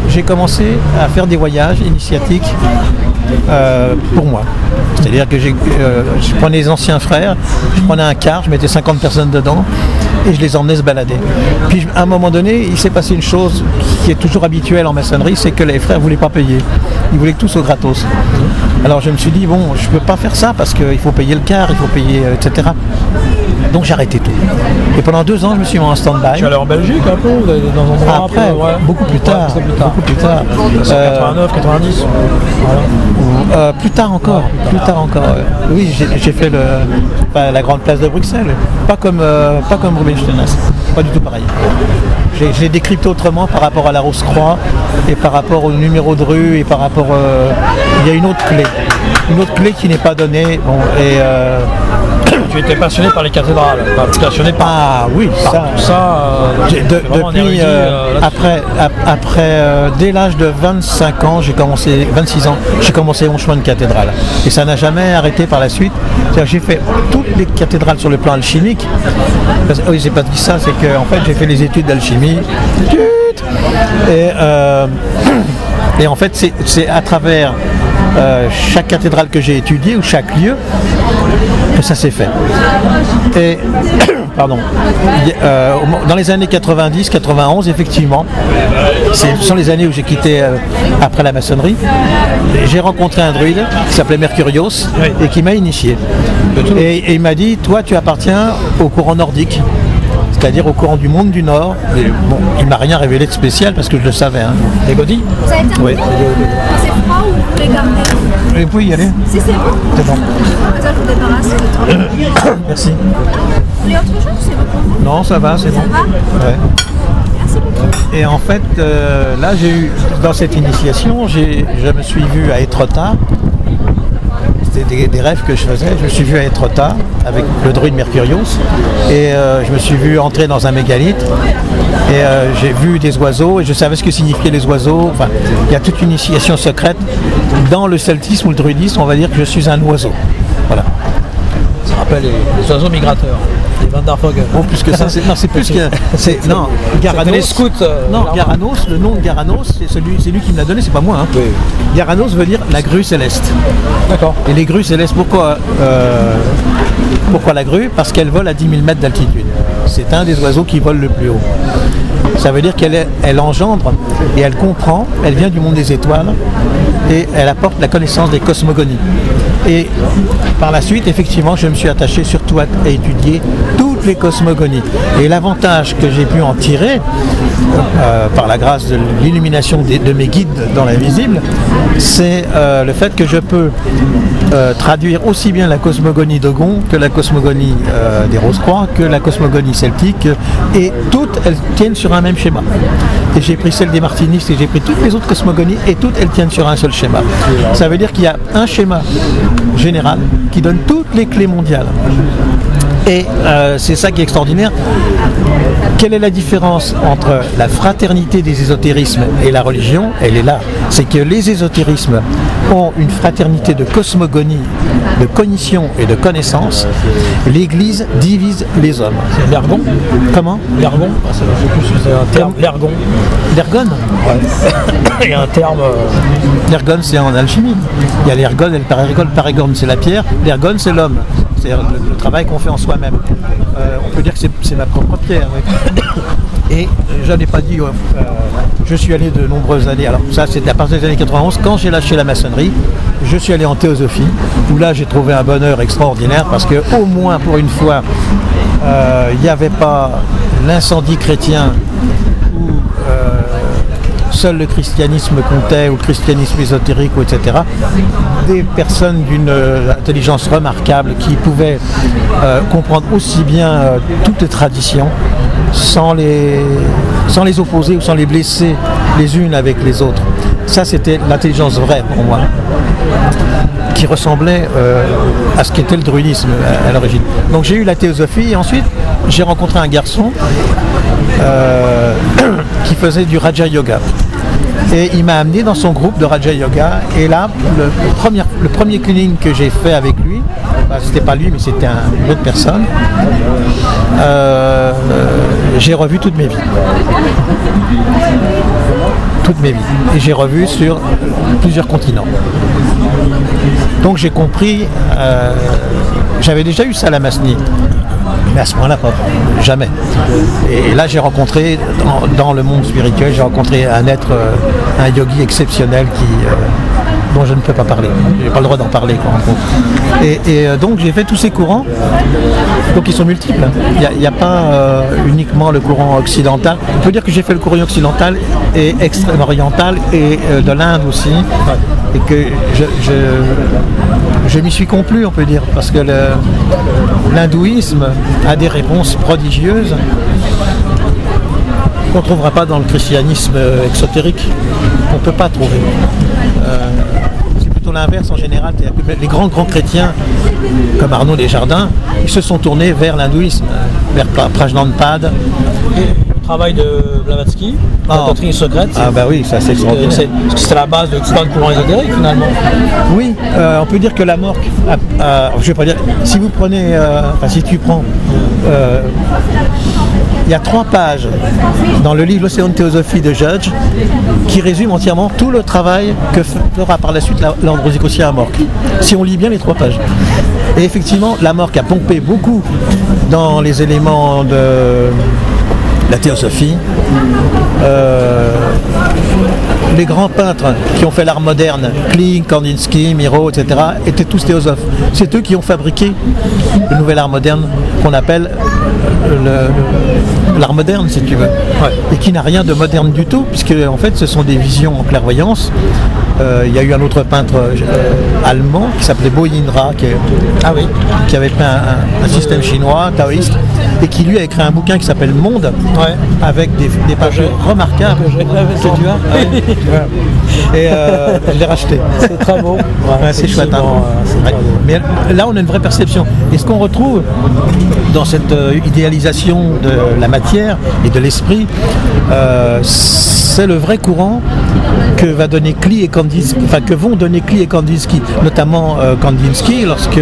J'ai commencé à faire des voyages initiatiques pour moi. C'est-à-dire que je prenais les anciens frères, je prenais un car, je mettais 50 personnes dedans et je les emmenais se balader. Puis à un moment donné, il s'est passé une chose qui est toujours habituelle en maçonnerie, c'est que les frères ne voulaient pas payer. Ils voulaient tout au gratos. Alors je me suis dit, bon, je ne peux pas faire ça parce qu'il faut payer le car, il faut payer, etc. Donc j'ai arrêté tout. Et pendant 2 ans, je me suis mis en stand-by. Tu es allé en Belgique un peu, dans un endroit après, un peu, beaucoup plus tard. Beaucoup plus tard. 89, 90. Voilà. Plus tard encore. Oui, j'ai fait la grande place de Bruxelles. Pas comme Rubinstein, pas du tout pareil. J'ai décrypté autrement par rapport à la Rose-Croix et par rapport au numéro de rue et par rapport... il y a une autre clé qui n'est pas donnée. Bon, et tu étais passionné par les cathédrales, passionné par... Ah oui, tout ça. Depuis, dès l'âge de 25 ans, 26 ans, j'ai commencé mon chemin de cathédrale. Et ça n'a jamais arrêté par la suite. C'est-à-dire que j'ai fait toutes les cathédrales sur le plan alchimique. Oui, j'ai pas dit ça, c'est que en fait j'ai fait les études d'alchimie. Et en fait c'est à travers chaque cathédrale que j'ai étudiée ou chaque lieu que ça s'est fait. Et pardon. Dans les années 90-91, effectivement, ce sont les années où j'ai quitté après la maçonnerie. J'ai rencontré un druide qui s'appelait Mercurios et qui m'a initié. Et il m'a dit, toi tu appartiens au courant nordique. C'est-à-dire au courant du monde du Nord. Et bon, il ne m'a rien révélé de spécial parce que je le savais. Hein. Les godilles ? Oui. C'est froid ou vous voulez garder ? Vous pouvez y aller. Si c'est bon. C'est bon. Ça, je vous débarrasse de toi. Merci. Vous voulez autre chose ? C'est bon pour vous ? Non, ça va, c'est bon. Ça va ? Ouais. Merci beaucoup. Et en fait, là, j'ai eu, dans cette initiation, je me suis vu à Étretat. c'était des rêves que je faisais. Je me suis vu à Etretat avec le druide Mercurius et je me suis vu entrer dans un mégalithe et j'ai vu des oiseaux et je savais ce que signifiaient les oiseaux. Enfin, il y a toute une initiation secrète dans le celtisme ou le druidisme. On va dire que je suis un oiseau. Voilà. Ça rappelle les oiseaux migrateurs. Les Vandervogel. Bon, plus que ça, c'est plus que. Non, Garanos. Les scouts. Non, Garanos, le nom de Garanos, c'est lui qui me l'a donné, c'est pas moi. Hein. Oui. Garanos veut dire la grue céleste. D'accord. Et les grues célestes, pourquoi la grue? Parce qu'elle vole à 10 000 mètres d'altitude. C'est un des oiseaux qui vole le plus haut. Ça veut dire qu'elle engendre et elle comprend, elle vient du monde des étoiles et elle apporte la connaissance des cosmogonies. Et par la suite, effectivement, je me suis attaché surtout à étudier toutes les cosmogonies. Et l'avantage que j'ai pu en tirer, par la grâce de l'illumination de mes guides dans l'invisible, c'est le fait que je peux traduire aussi bien la cosmogonie d'Ogon que la cosmogonie des Rose-Croix, que la cosmogonie celtique, et toutes elles tiennent sur un même schéma. Et j'ai pris celle des martinistes et j'ai pris toutes les autres cosmogonies et toutes elles tiennent sur un seul schéma. Ça veut dire qu'il y a un schéma général qui donne toutes les clés mondiales. Et c'est ça qui est extraordinaire. Quelle est la différence entre la fraternité des ésotérismes et la religion? Elle est là. C'est que les ésotérismes ont une fraternité de cosmogonie, de cognition et de connaissance. L'Église divise les hommes. C'est l'ergon. Comment? L'ergon. C'est un terme. L'ergon. L'ergone? Ouais. Il y a un terme. L'ergone, c'est en alchimie. Il y a l'ergone et le parérgone. Le parérgone, c'est la pierre. L'ergone, c'est l'homme. C'est-à-dire le travail qu'on fait en soi-même. On peut dire que c'est ma propre pierre. Oui. Et je n'ai pas dit, je suis allé de nombreuses années, alors ça c'était à partir des années 91, quand j'ai lâché la maçonnerie, je suis allé en théosophie, où là j'ai trouvé un bonheur extraordinaire, parce que au moins pour une fois, il n'y avait pas l'incendie chrétien, où seul le christianisme comptait, ou le christianisme ésotérique, ou etc. Des personnes d'une intelligence remarquable qui pouvaient comprendre aussi bien toutes les traditions sans les opposer ou sans les blesser les unes avec les autres. Ça, c'était l'intelligence vraie pour moi, qui ressemblait à ce qu'était le druidisme à l'origine. Donc j'ai eu la théosophie et ensuite j'ai rencontré un garçon qui faisait du Raja Yoga. Et il m'a amené dans son groupe de Raja Yoga. Et là, le premier cleaning que j'ai fait avec lui, c'était pas lui, mais c'était une autre personne, j'ai revu toutes mes vies. Toutes mes vies. Et j'ai revu sur plusieurs continents. Donc j'ai compris, j'avais déjà eu ça à la Masnie. Mais à ce moment-là, pas jamais. Et là, j'ai rencontré, dans le monde spirituel, j'ai rencontré un être, un yogi exceptionnel dont je ne peux pas parler. Je n'ai pas le droit d'en parler, quoi, en gros. Et donc, j'ai fait tous ces courants. Donc, ils sont multiples. Il n'y a pas uniquement le courant occidental. On peut dire que j'ai fait le courant occidental et extrême oriental et de l'Inde aussi. Et que je m'y suis complu, on peut dire, parce que l'hindouisme a des réponses prodigieuses qu'on ne trouvera pas dans le christianisme exotérique. On ne peut pas trouver. C'est plutôt l'inverse en général. Les grands chrétiens, comme Arnaud Desjardins, ils se sont tournés vers l'hindouisme, vers Prajnanpad. Le travail de Blavatsky, la doctrine secrète. Ah bah oui, ça c'est extraordinaire. C'est la base de tout un courant ésotérique finalement. Oui, on peut dire que la Morque, je vais pas dire, si vous prenez, si tu prends, il y a 3 pages dans le livre L'Océan de Théosophie de Judge qui résume entièrement tout le travail que fera par la suite l'ordre rosicrucien à Morque. Si on lit bien les 3 pages. Et effectivement, la Morque a pompé beaucoup dans les éléments de la théosophie. Les grands peintres qui ont fait l'art moderne, Kling, Kandinsky, Miro, etc., étaient tous théosophes. C'est eux qui ont fabriqué le nouvel art moderne qu'on appelle l'art moderne, si tu veux. Ouais. Et qui n'a rien de moderne du tout, puisque en fait ce sont des visions en clairvoyance il y a eu un autre peintre allemand qui s'appelait Boyinra, qui avait peint un système chinois, taoïste, et qui lui a écrit un bouquin qui s'appelle Monde, avec des pages remarquables que tu as. Et je l'ai racheté. C'est très beau. C'est chouette. Mais là, on a une vraie perception. Et ce qu'on retrouve dans cette idéalisation de la matière et de l'esprit, c'est le vrai courant que va donner Klee et Kandinsky, que vont donner Klee et Kandinsky, notamment Kandinsky, lorsque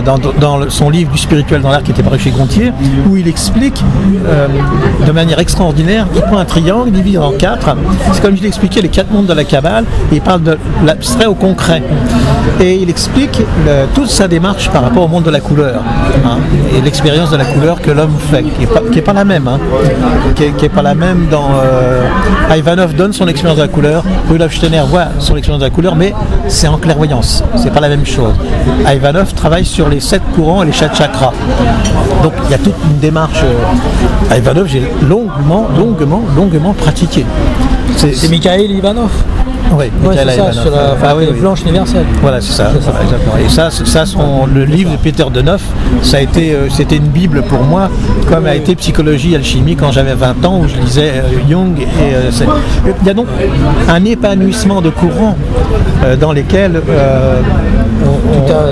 dans son livre du spirituel dans l'art qui était paru chez Gontier, où il explique de manière extraordinaire, il prend un triangle, il divise en 4. C'est comme je l'ai expliqué, les 4 mondes de la Kabbale, et il parle de l'abstrait au concret. Et il explique toute sa démarche par rapport au monde de la couleur, et l'expérience de la couleur que l'homme fait, qui n'est pas la même, qui est pas la même dans Ivanov donne son expérience de la couleur, Rudolf Steiner voit son expérience de la couleur, mais c'est en clairvoyance, c'est pas la même chose. Ivanov travaille sur les 7 courants et les 7 chakras. Donc il y a toute une démarche. Ivanov, j'ai longuement pratiqué. C'est Mikhail Ivanov. Oui, c'est ça, sur la planche universelle. Voilà, c'est ça. Exactement. Et ça, le livre de Peter Deneuf, c'était une bible pour moi, comme a été Psychologie, Alchimie quand j'avais 20 ans, où je lisais Jung. Il y a donc un épanouissement de courants dans lesquels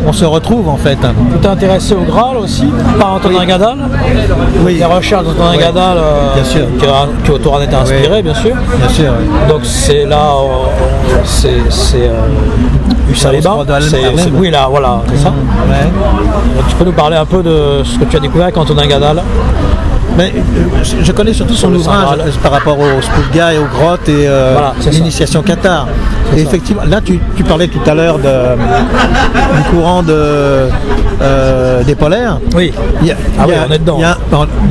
on se retrouve en fait. Tu t'es intéressé au Graal aussi, par Antonin Gadal. Oui. Les recherches d'Antonin Gadal, bien sûr. qui autour en était inspiré, bien sûr. Bien sûr. Donc c'est là, c'est Husserl-Liban. Oui, là, voilà, c'est ça. Ouais. Tu peux nous parler un peu de ce que tu as découvert avec Antonin Gadal? Mais je connais surtout son ouvrage par rapport au Spouga et aux grottes et l'initiation Qatar. Et effectivement, là tu parlais tout à l'heure du courant des polaires. Oui. On est dedans.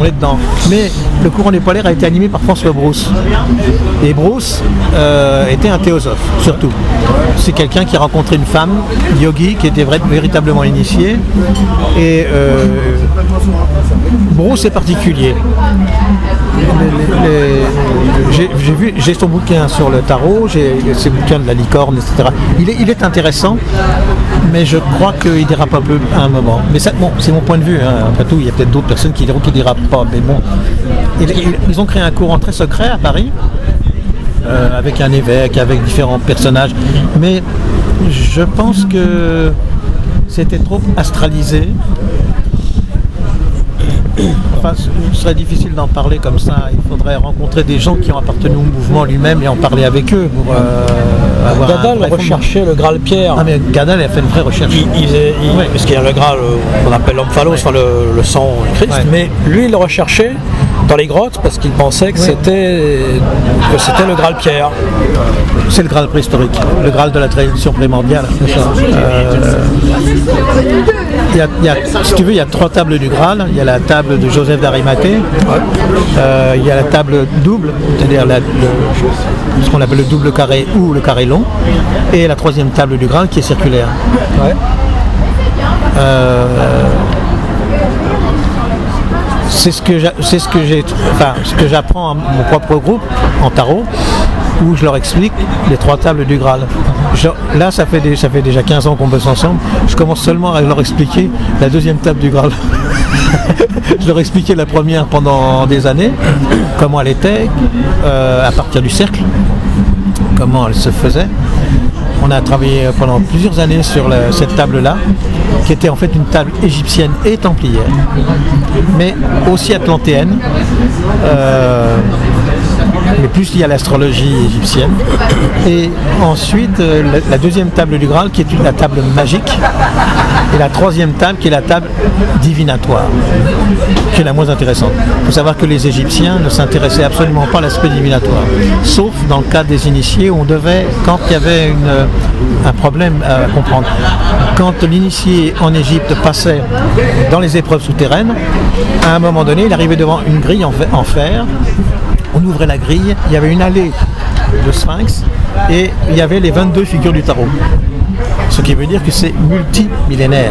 On est dedans. Mais le courant des polaires a été animé par François Brousse. Et Brousse était un théosophe, surtout. C'est quelqu'un qui a rencontré une femme, yogi, qui était véritablement initiée. Et Brousse est particulier. J'ai son bouquin sur le tarot, j'ai ses bouquins de la licorne, etc. Il est intéressant, mais je crois qu'il dérape un peu à un moment. Mais ça, bon, c'est mon point de vue. Après tout, il y a peut-être d'autres personnes qui diront qu'il dérapent pas. Mais bon, ils ont créé un courant très secret à Paris, avec un évêque, avec différents personnages. Mais je pense que c'était trop astralisé. Enfin, ce serait difficile d'en parler comme ça. Il faudrait rencontrer des gens qui ont appartenu au mouvement lui-même et en parler avec eux pour avoir Gadal recherchait le Graal Pierre. Ah mais Gadal a fait une vraie recherche. Parce qu'il y a le Graal qu'on appelle l'homme phallos, enfin le sang du Christ, mais lui il le recherchait dans les grottes parce qu'il pensait que c'était le Graal Pierre. C'est le Graal préhistorique, le Graal de la tradition primordiale. Si tu veux, il y a 3 tables du Graal. Il y a la table de Joseph d'Arimathée, il y a la table double, c'est-à-dire ce qu'on appelle le double carré ou le carré long, et la 3e table du Graal qui est circulaire. C'est ce que j'apprends à mon propre groupe en tarot, où je leur explique les 3 tables du Graal. Là, ça fait déjà 15 ans qu'on bosse ensemble. Je commence seulement à leur expliquer la 2e table du Graal. Je leur expliquais la première pendant des années, comment elle était, à partir du cercle, comment elle se faisait. On a travaillé pendant plusieurs années sur cette table-là, qui était en fait une table égyptienne et templière, mais aussi atlantéenne, mais plus liée à l'astrologie égyptienne. Et ensuite, la 2e table du Graal, qui est la table magique, et la 3e table, qui est la table divinatoire, qui est la moins intéressante. Il faut savoir que les Égyptiens ne s'intéressaient absolument pas à l'aspect divinatoire, sauf dans le cas des initiés, où on devait, quand il y avait un problème à comprendre, quand l'initié en Égypte passait dans les épreuves souterraines, à un moment donné, il arrivait devant une grille en fer. On ouvrait la grille, il y avait une allée de sphinx et il y avait les 22 figures du tarot. Ce qui veut dire que c'est multimillénaire.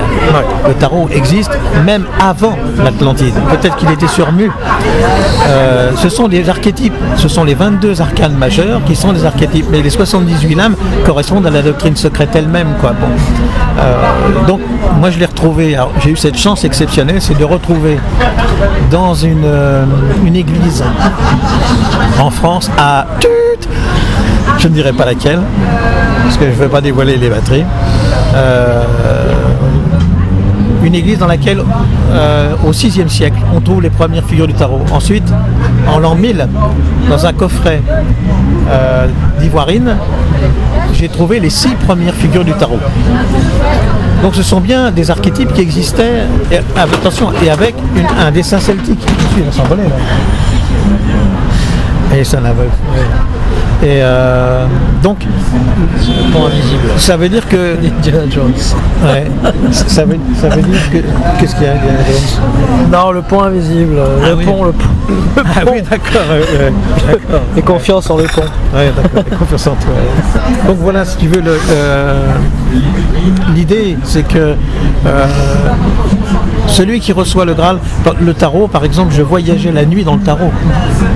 Le tarot existe même avant l'Atlantide. Peut-être qu'il était sur Mu. Ce sont des archétypes, ce sont les 22 arcanes majeurs qui sont des archétypes. Mais les 78 lames correspondent à la doctrine secrète elle-même, quoi. Bon. Donc, moi je l'ai retrouvé. Alors, j'ai eu cette chance exceptionnelle, c'est de retrouver dans une église en France à Tut, je ne dirai pas laquelle, parce que je ne veux pas dévoiler les batteries. Une église dans laquelle, au VIe siècle, on trouve les premières figures du tarot. Ensuite, en l'an 1000, dans un coffret d'ivoirine, j'ai trouvé les 6 premières figures du tarot. Donc ce sont bien des archétypes qui existaient, et, attention, et avec un dessin celtique. Il va s'envoler là. Et ça n'a pas. Et donc, Point invisible. ça veut dire que. Indiana Jones. Ouais, ça veut dire que. Qu'est-ce qu'il y a, Indiana Jones? Non, le point invisible. Le oui. pont, le pont. Ah oui, d'accord. D'accord. Et confiance en le pont. Ouais, d'accord, confiance en toi. Donc voilà, si tu veux, l'idée, c'est que celui qui reçoit le Graal, le tarot, par exemple, je voyageais la nuit dans le tarot.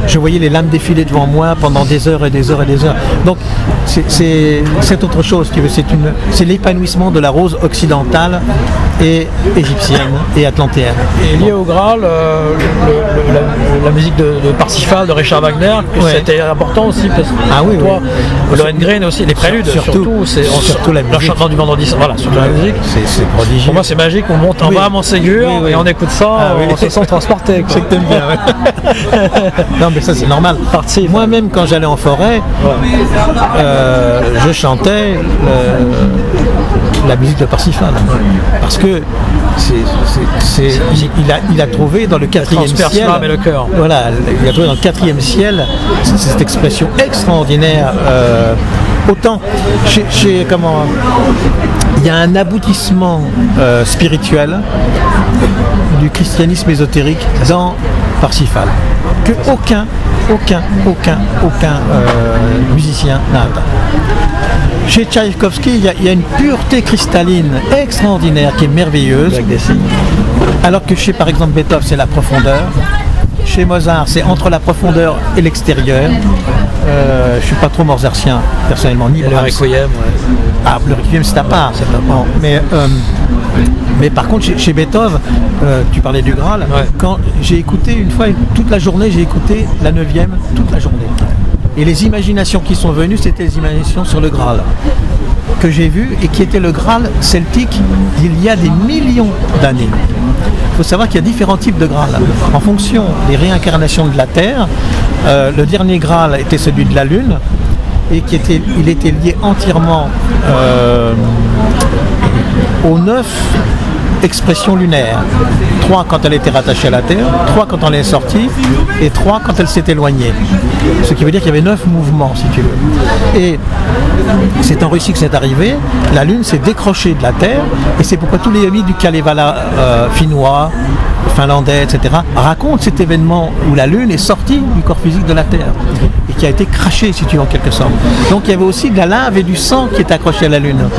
Je voyais les lames défiler devant moi pendant des heures et des heures et des heures. Donc c'est autre chose, tu veux, c'est l'épanouissement de la rose occidentale et égyptienne et atlantéenne. Et lié au Graal, la musique de Parsifal, de Richard Wagner, Ouais. c'était important aussi parce que Ah oui, toi, oui. Lohengrin aussi, les préludes Surtout la musique. l'enchantement du vendredi, voilà, surtout la musique. C'est prodigieux. Pour moi, c'est magique, on monte en Oui. bas à Montségur Oui, oui. et on écoute ça, Ah oui. on se sent transporté. C'est que t'aimes bien, ouais. Non, mais ça, c'est normal. Moi-même, quand j'allais en forêt, je chantais la musique de Parsifal. Parce que il a trouvé dans le 4e transperce ciel. l'âme et le cœur. Voilà, il a trouvé dans le 4e ciel cette expression extraordinaire. Autant il y a un aboutissement spirituel du christianisme ésotérique dans Parsifal que aucun musicien n'a atteint. Chez Tchaïkovski, il y a une pureté cristalline extraordinaire qui est merveilleuse, alors que chez, par exemple, Beethoven, c'est la profondeur. Chez Mozart, c'est entre la profondeur et l'extérieur. Je ne suis pas trop mozartien, personnellement, ni Le Brahms. Requiem, ouais. Ah, le Requiem, c'est à part. Bon, mais par contre, chez Beethoven, tu parlais du Graal, Ouais. quand j'ai écouté une fois, toute la journée, j'ai écouté la 9e toute la journée. Et les imaginations qui sont venues, c'était les imaginations sur le Graal que j'ai vu et qui était le Graal celtique d'il y a des millions d'années. Il faut savoir qu'il y a différents types de Graal. En fonction des réincarnations de la Terre, le dernier Graal était celui de la Lune et il était lié entièrement aux 9 expressions lunaires. 3 quand elle était rattachée à la Terre, 3 quand elle est sortie et 3 quand elle s'est éloignée. Ce qui veut dire qu'il y avait 9 mouvements, si tu veux. Et c'est en Russie que c'est arrivé, la Lune s'est décrochée de la Terre et c'est pourquoi tous les amis du Kalevala finnois, finlandais, etc. racontent cet événement où la Lune est sortie du corps physique de la Terre et qui a été crachée, si tu veux, en quelque sorte. Donc il y avait aussi de la lave et du sang qui était accroché à la Lune.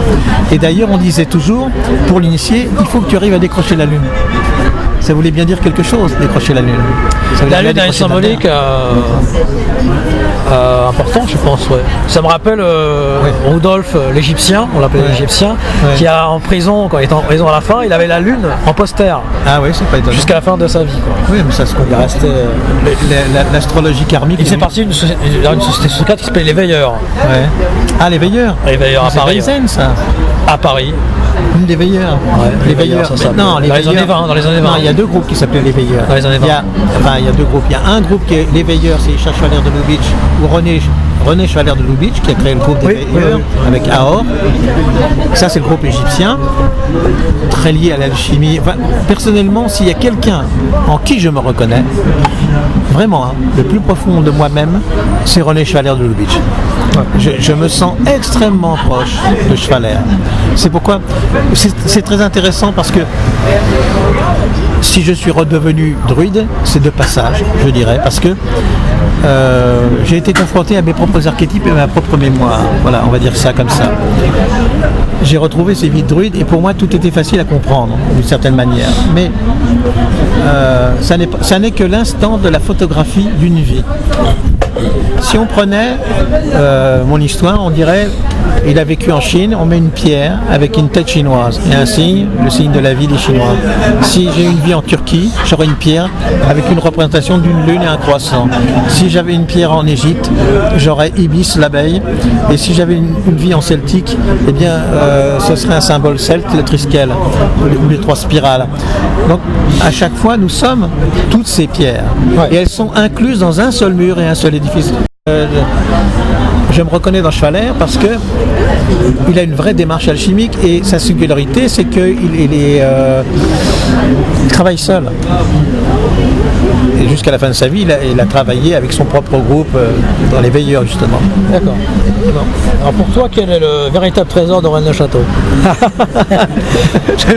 Et d'ailleurs, on disait toujours, pour l'initier, il faut que tu arrives à décrocher la Lune. Ça voulait bien dire quelque chose, décrocher la Lune. Ça voulait La dire Lune a une décrocher de la symbolique Terre. importante, je pense. Ouais. Ça me rappelle Rudolf, l'Égyptien, on l'appelait l'Égyptien, qui a en prison, quand il était en prison à la fin, il avait la Lune en poster Ah oui, c'est pas étonnant. jusqu'à la fin de sa vie. Quoi. Oui, mais ça se comprend. Il restait. L'astrologie karmique. Il faisait partie d'une société secrète qui s'appelait Les Veilleurs. Ouais. Ah, les veilleurs. Les Veilleurs à C'est Paris. Weizen, ça. À Paris. Les veilleurs. Les Veilleurs, ça s'appelle. Non, les Dans les veilleurs. années 20, dans les années 20. Non, il y a 2 groupes qui s'appelaient les veilleurs. Dans les années 20. Il y a 2 groupes. Il y a un groupe qui est les veilleurs, c'est Isha Schwaller de Lubitsch ou René Schwaller de Lubitsch qui a créé le groupe des veilleurs avec Ahor. Ça, c'est le groupe égyptien, très lié à l'alchimie. Enfin, personnellement, s'il y a quelqu'un en qui je me reconnais, vraiment, hein, le plus profond de moi-même, c'est René Schwaller de Lubitsch. Je me sens extrêmement proche de Schwaller. C'est pourquoi c'est très intéressant parce que si je suis redevenu druide, c'est de passage, je dirais, parce que j'ai été confronté à mes propres archétypes et à ma propre mémoire. Voilà, on va dire ça comme ça. j'ai retrouvé ces vies de druides et pour moi tout était facile à comprendre d'une certaine manière. Mais ça n'est que l'instant de la photographie d'une vie. Si on prenait mon histoire, on dirait il a vécu en Chine, on met une pierre avec une tête chinoise et un signe, le signe de la vie des Chinois. Si j'ai une vie en Turquie, j'aurais une pierre avec une représentation d'une lune et un croissant. Si j'avais une pierre en Égypte, j'aurais Ibis, l'abeille. Et si j'avais une vie en celtique, eh bien, ce serait un symbole celte, le triskel, ou les 3 spirales. Donc, à chaque fois, nous sommes toutes ces pierres. Et elles sont incluses dans un seul mur et un seul édifice. Je me reconnais dans Schwaller parce que il a une vraie démarche alchimique et sa singularité, c'est qu'il travaille seul. Et jusqu'à la fin de sa vie, il a travaillé avec son propre groupe dans les veilleurs, justement. D'accord. Alors pour toi, quel est le véritable trésor de Rennes-le-Château?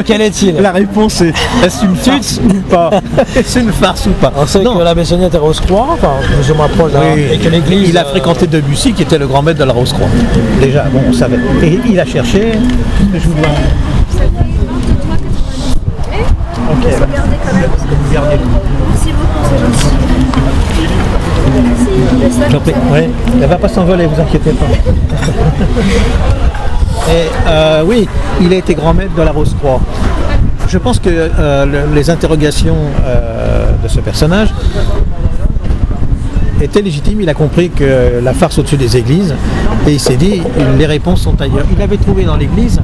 Quel est-il? La réponse est, est-ce une farce ou pas? Est-ce une farce ou pas? On sait que la Bessonnette est Rose-Croix, enfin, je m'approche et que l'église... Il a fréquenté Debussy, qui était le grand maître de la Rose-Croix. Déjà, bon, on savait. Et il a cherché... Je vous vois. Ok, Regardez quand même. vous gardez. Merci beaucoup, c'est gentil. Merci. J'en prie. Ouais. Elle ne va pas s'envoler, vous inquiétez pas. Et oui, il a été grand maître de la Rose-Croix. Je pense que les interrogations de ce personnage étaient légitimes. Il a compris que la farce au-dessus des églises et il s'est dit les réponses sont ailleurs. Il avait trouvé dans l'église,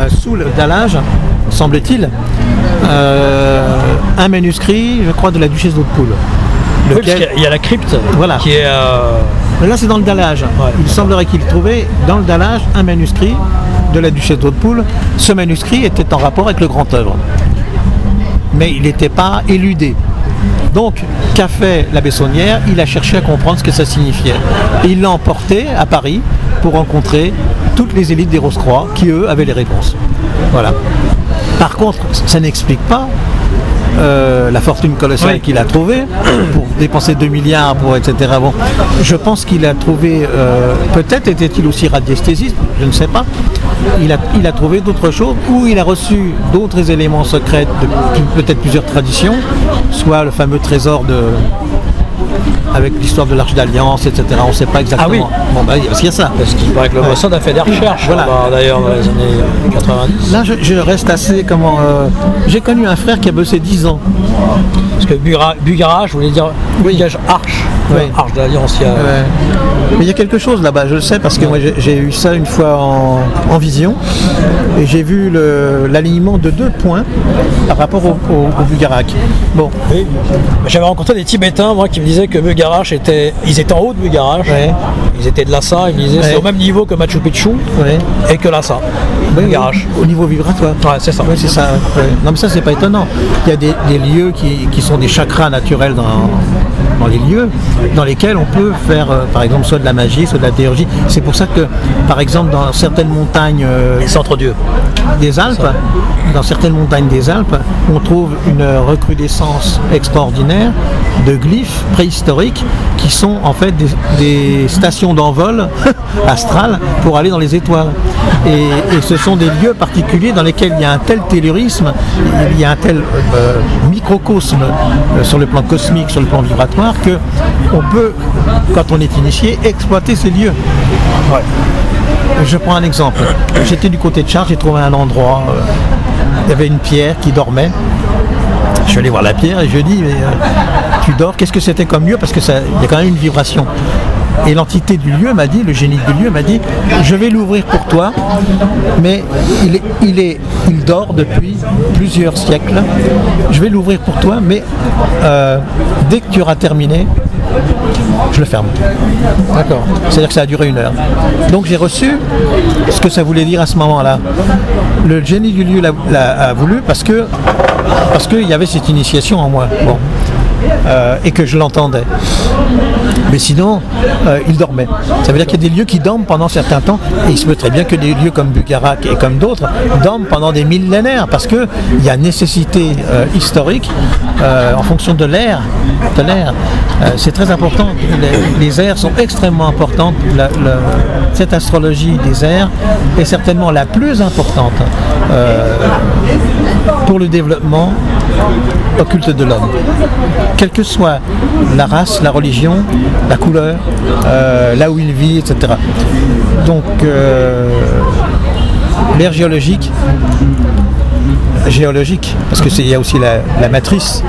sous le dallage, semble-t-il, un manuscrit, je crois, de la duchesse d'Hautpoul. Oui, parce qu'il y a la crypte voilà. qui est... Mais là, c'est dans le dallage. Ouais. Il semblerait qu'il trouvait dans le dallage un manuscrit de la duchesse d'Hautpoul. Ce manuscrit était en rapport avec le grand œuvre. Mais il n'était pas éludé. Donc, qu'a fait la Bessonnière? Il a cherché à comprendre ce que ça signifiait. Et il l'a emporté à Paris pour rencontrer toutes les élites des Rose-Croix qui, eux, avaient les réponses. Voilà. Par contre, ça n'explique pas la fortune colossale qu'il a trouvée pour dépenser 2 milliards pour etc. Bon, je pense qu'il a trouvé, peut-être était-il aussi radiesthésiste, je ne sais pas. Il a trouvé d'autres choses ou il a reçu d'autres éléments secrets de peut-être plusieurs traditions, soit le fameux trésor avec l'histoire de l'Arche d'Alliance, etc. On ne sait pas exactement. Ah oui. Bon, bah, il y a ça. Parce qu'il paraît que le Mossad a fait des recherches, voilà. D'ailleurs, dans les années 90. Là, je reste assez... j'ai connu un frère qui a bossé 10 ans. Parce que Bugara, je voulais dire, Bugage Arche. Oui. Arche de l'Alliance. Mais il y a quelque chose là-bas, je le sais, parce que moi j'ai eu ça une fois en vision. Et j'ai vu l'alignement de 2 points par rapport au Bugarak. Bon. Oui. J'avais rencontré des Tibétains, moi, qui me disaient que Bugarache ils étaient en haut de Bugarache. Ouais. Ils étaient de Lhasa, ils me disaient c'est au même niveau que Machu Picchu et que Lhasa. Bugarache. Au niveau vibratoire. Ouais, c'est ça. Oui, c'est ça. Ouais. Non, mais ça, c'est pas étonnant. Il y a des lieux qui sont des chakras naturels dans les lieux dans lesquels on peut faire, par exemple, soit de la magie, soit de la théurgie. C'est pour ça que, par exemple, dans certaines montagnes Centre-Dieu des Alpes, on trouve une recrudescence extraordinaire de glyphes préhistoriques qui sont en fait des stations d'envol astrales pour aller dans les étoiles. Et ce sont des lieux particuliers dans lesquels il y a un tel tellurisme, il y a un tel microcosme sur le plan cosmique, sur le plan vibratoire, que on peut, quand on est initié, exploiter ces lieux. Ouais. Je prends un exemple. J'étais du côté de Chartres, j'ai trouvé un endroit, il y avait une pierre qui dormait. Je suis allé voir la pierre et je dis, mais tu dors, qu'est-ce que c'était comme lieu? Parce que il y a quand même une vibration. Et l'entité du lieu m'a dit, le génie du lieu m'a dit, je vais l'ouvrir pour toi, mais il dort depuis plusieurs siècles. Je vais l'ouvrir pour toi, mais dès que tu auras terminé, je le ferme. D'accord. C'est-à-dire que ça a duré 1 heure. Donc j'ai reçu ce que ça voulait dire à ce moment-là. Le génie du lieu l'a voulu parce qu'il y avait cette initiation en moi. Bon. Et que je l'entendais. Mais sinon, il dormait. Ça veut dire qu'il y a des lieux qui dorment pendant certains temps, et il se peut très bien que des lieux comme Bugarak et comme d'autres dorment pendant des millénaires, parce qu'il y a nécessité historique, en fonction de l'ère tolère. C'est très important. Les airs sont extrêmement importantes. Cette astrologie des airs est certainement la plus importante pour le développement occulte de l'homme. Quelle que soit la race, la religion, la couleur, là où il vit, etc. Donc, l'aire géologique, parce qu'il y a aussi la matrice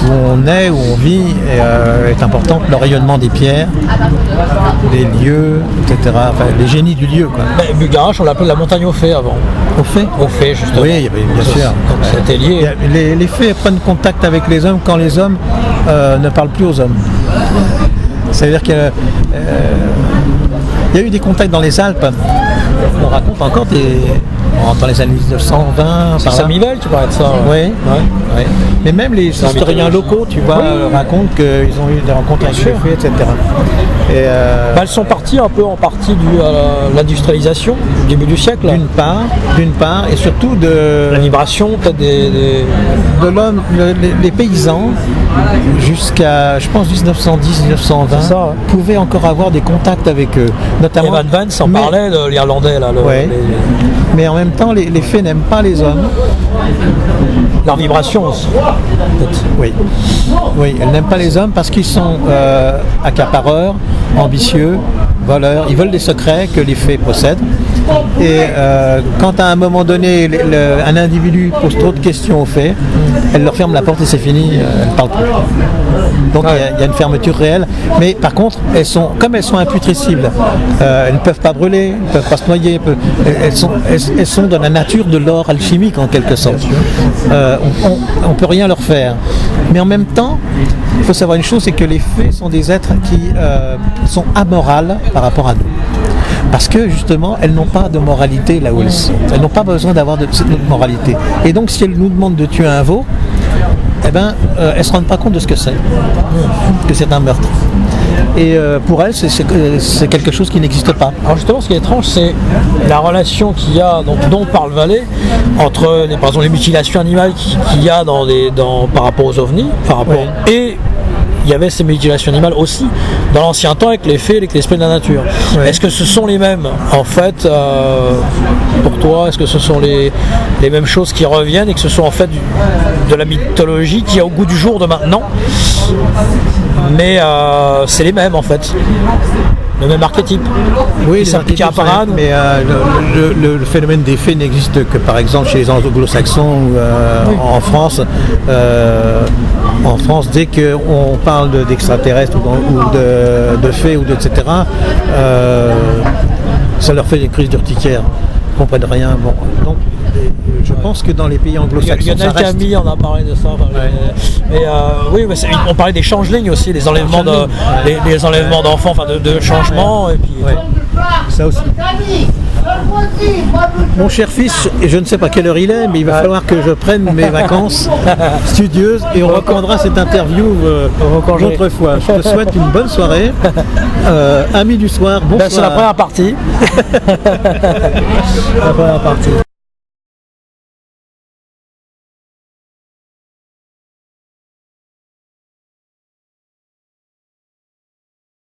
où on est, où on vit, est importante, le rayonnement des pierres, les lieux, etc. Enfin, les génies du lieu, quoi. Bugarache, on l'appelait la montagne aux fées avant. Au fait Aux fées, justement. Oui, bien sûr. Donc c'était lié. Les fées prennent contact avec les hommes quand les hommes ne parlent plus aux hommes. C'est-à-dire qu'il y a eu des contacts dans les Alpes. On raconte encore dans les années 1920. C'est Samivelle, tu parlais de ça. Oui. Mais même les historiens locaux, tu vois, racontent qu'ils ont eu des rencontres avec les fées, etc. Elles sont parties un peu en partie due à l'industrialisation du début du siècle. D'une part, et surtout de la vibration peut-être de l'homme, les paysans, jusqu'à, je pense, 1910-1920, pouvaient encore avoir des contacts avec eux. Notamment, Evan Vance en parlait, de l'Irlandais. Là, mais en même temps, les fées n'aiment pas les hommes. Leur vibration aussi. Oui, elles n'aiment pas les hommes parce qu'ils sont accapareurs, ambitieux, voleurs. Ils veulent des secrets que les fées possèdent. Et quand à un moment donné, un individu pose trop de questions aux fées, elle leur ferme la porte et c'est fini, elles ne parlent plus. Donc il y a une fermeture réelle. Mais par contre, comme elles sont imputrescibles, elles ne peuvent pas brûler, elles ne peuvent pas se noyer. Elles sont dans la nature de l'or alchimique en quelque sorte. On ne peut rien leur faire. Mais en même temps, il faut savoir une chose, c'est que les fées sont des êtres qui sont amorales par rapport à nous. Parce que justement, elles n'ont pas de moralité là où elles sont. Elles n'ont pas besoin d'avoir de cette moralité. Et donc, si elles nous demandent de tuer un veau, elles ne se rendent pas compte de ce que c'est. Que c'est un meurtre. Et pour elles, c'est quelque chose qui n'existe pas. Alors justement, ce qui est étrange, c'est la relation qu'il y a, dont parle Vallée, entre par exemple les mutilations animales qu'il y a par rapport aux ovnis, et il y avait ces mutilations animales aussi dans l'ancien temps avec les fées et avec l'esprit de la nature. Est-ce que ce sont les mêmes en fait pour toi? Est-ce que ce sont les mêmes choses qui reviennent et que ce sont en fait de la mythologie qui est au goût du jour de maintenant, mais c'est les mêmes en fait, le même archétype? Oui, s'applique à Parade. Mais le phénomène des fées n'existe que par exemple chez les anglo-saxons ou en France. En France, dès qu'on parle d'extraterrestres ou de fées ou etc., ça leur fait des crises d'urticaire. Ils ne comprennent rien. Bon, donc, je pense que dans les pays anglo-saxons, Lionel Camille en a parlé de ça. Mais on parlait des changelings aussi, les enlèvements d'enfants, de changements. Et puis, ça aussi. Mon cher fils, je ne sais pas quelle heure il est, mais il va falloir que je prenne mes vacances studieuses et on reprendra cette interview une autre fois. Je te souhaite une bonne soirée. Amis du soir, bonsoir. C'est la première partie.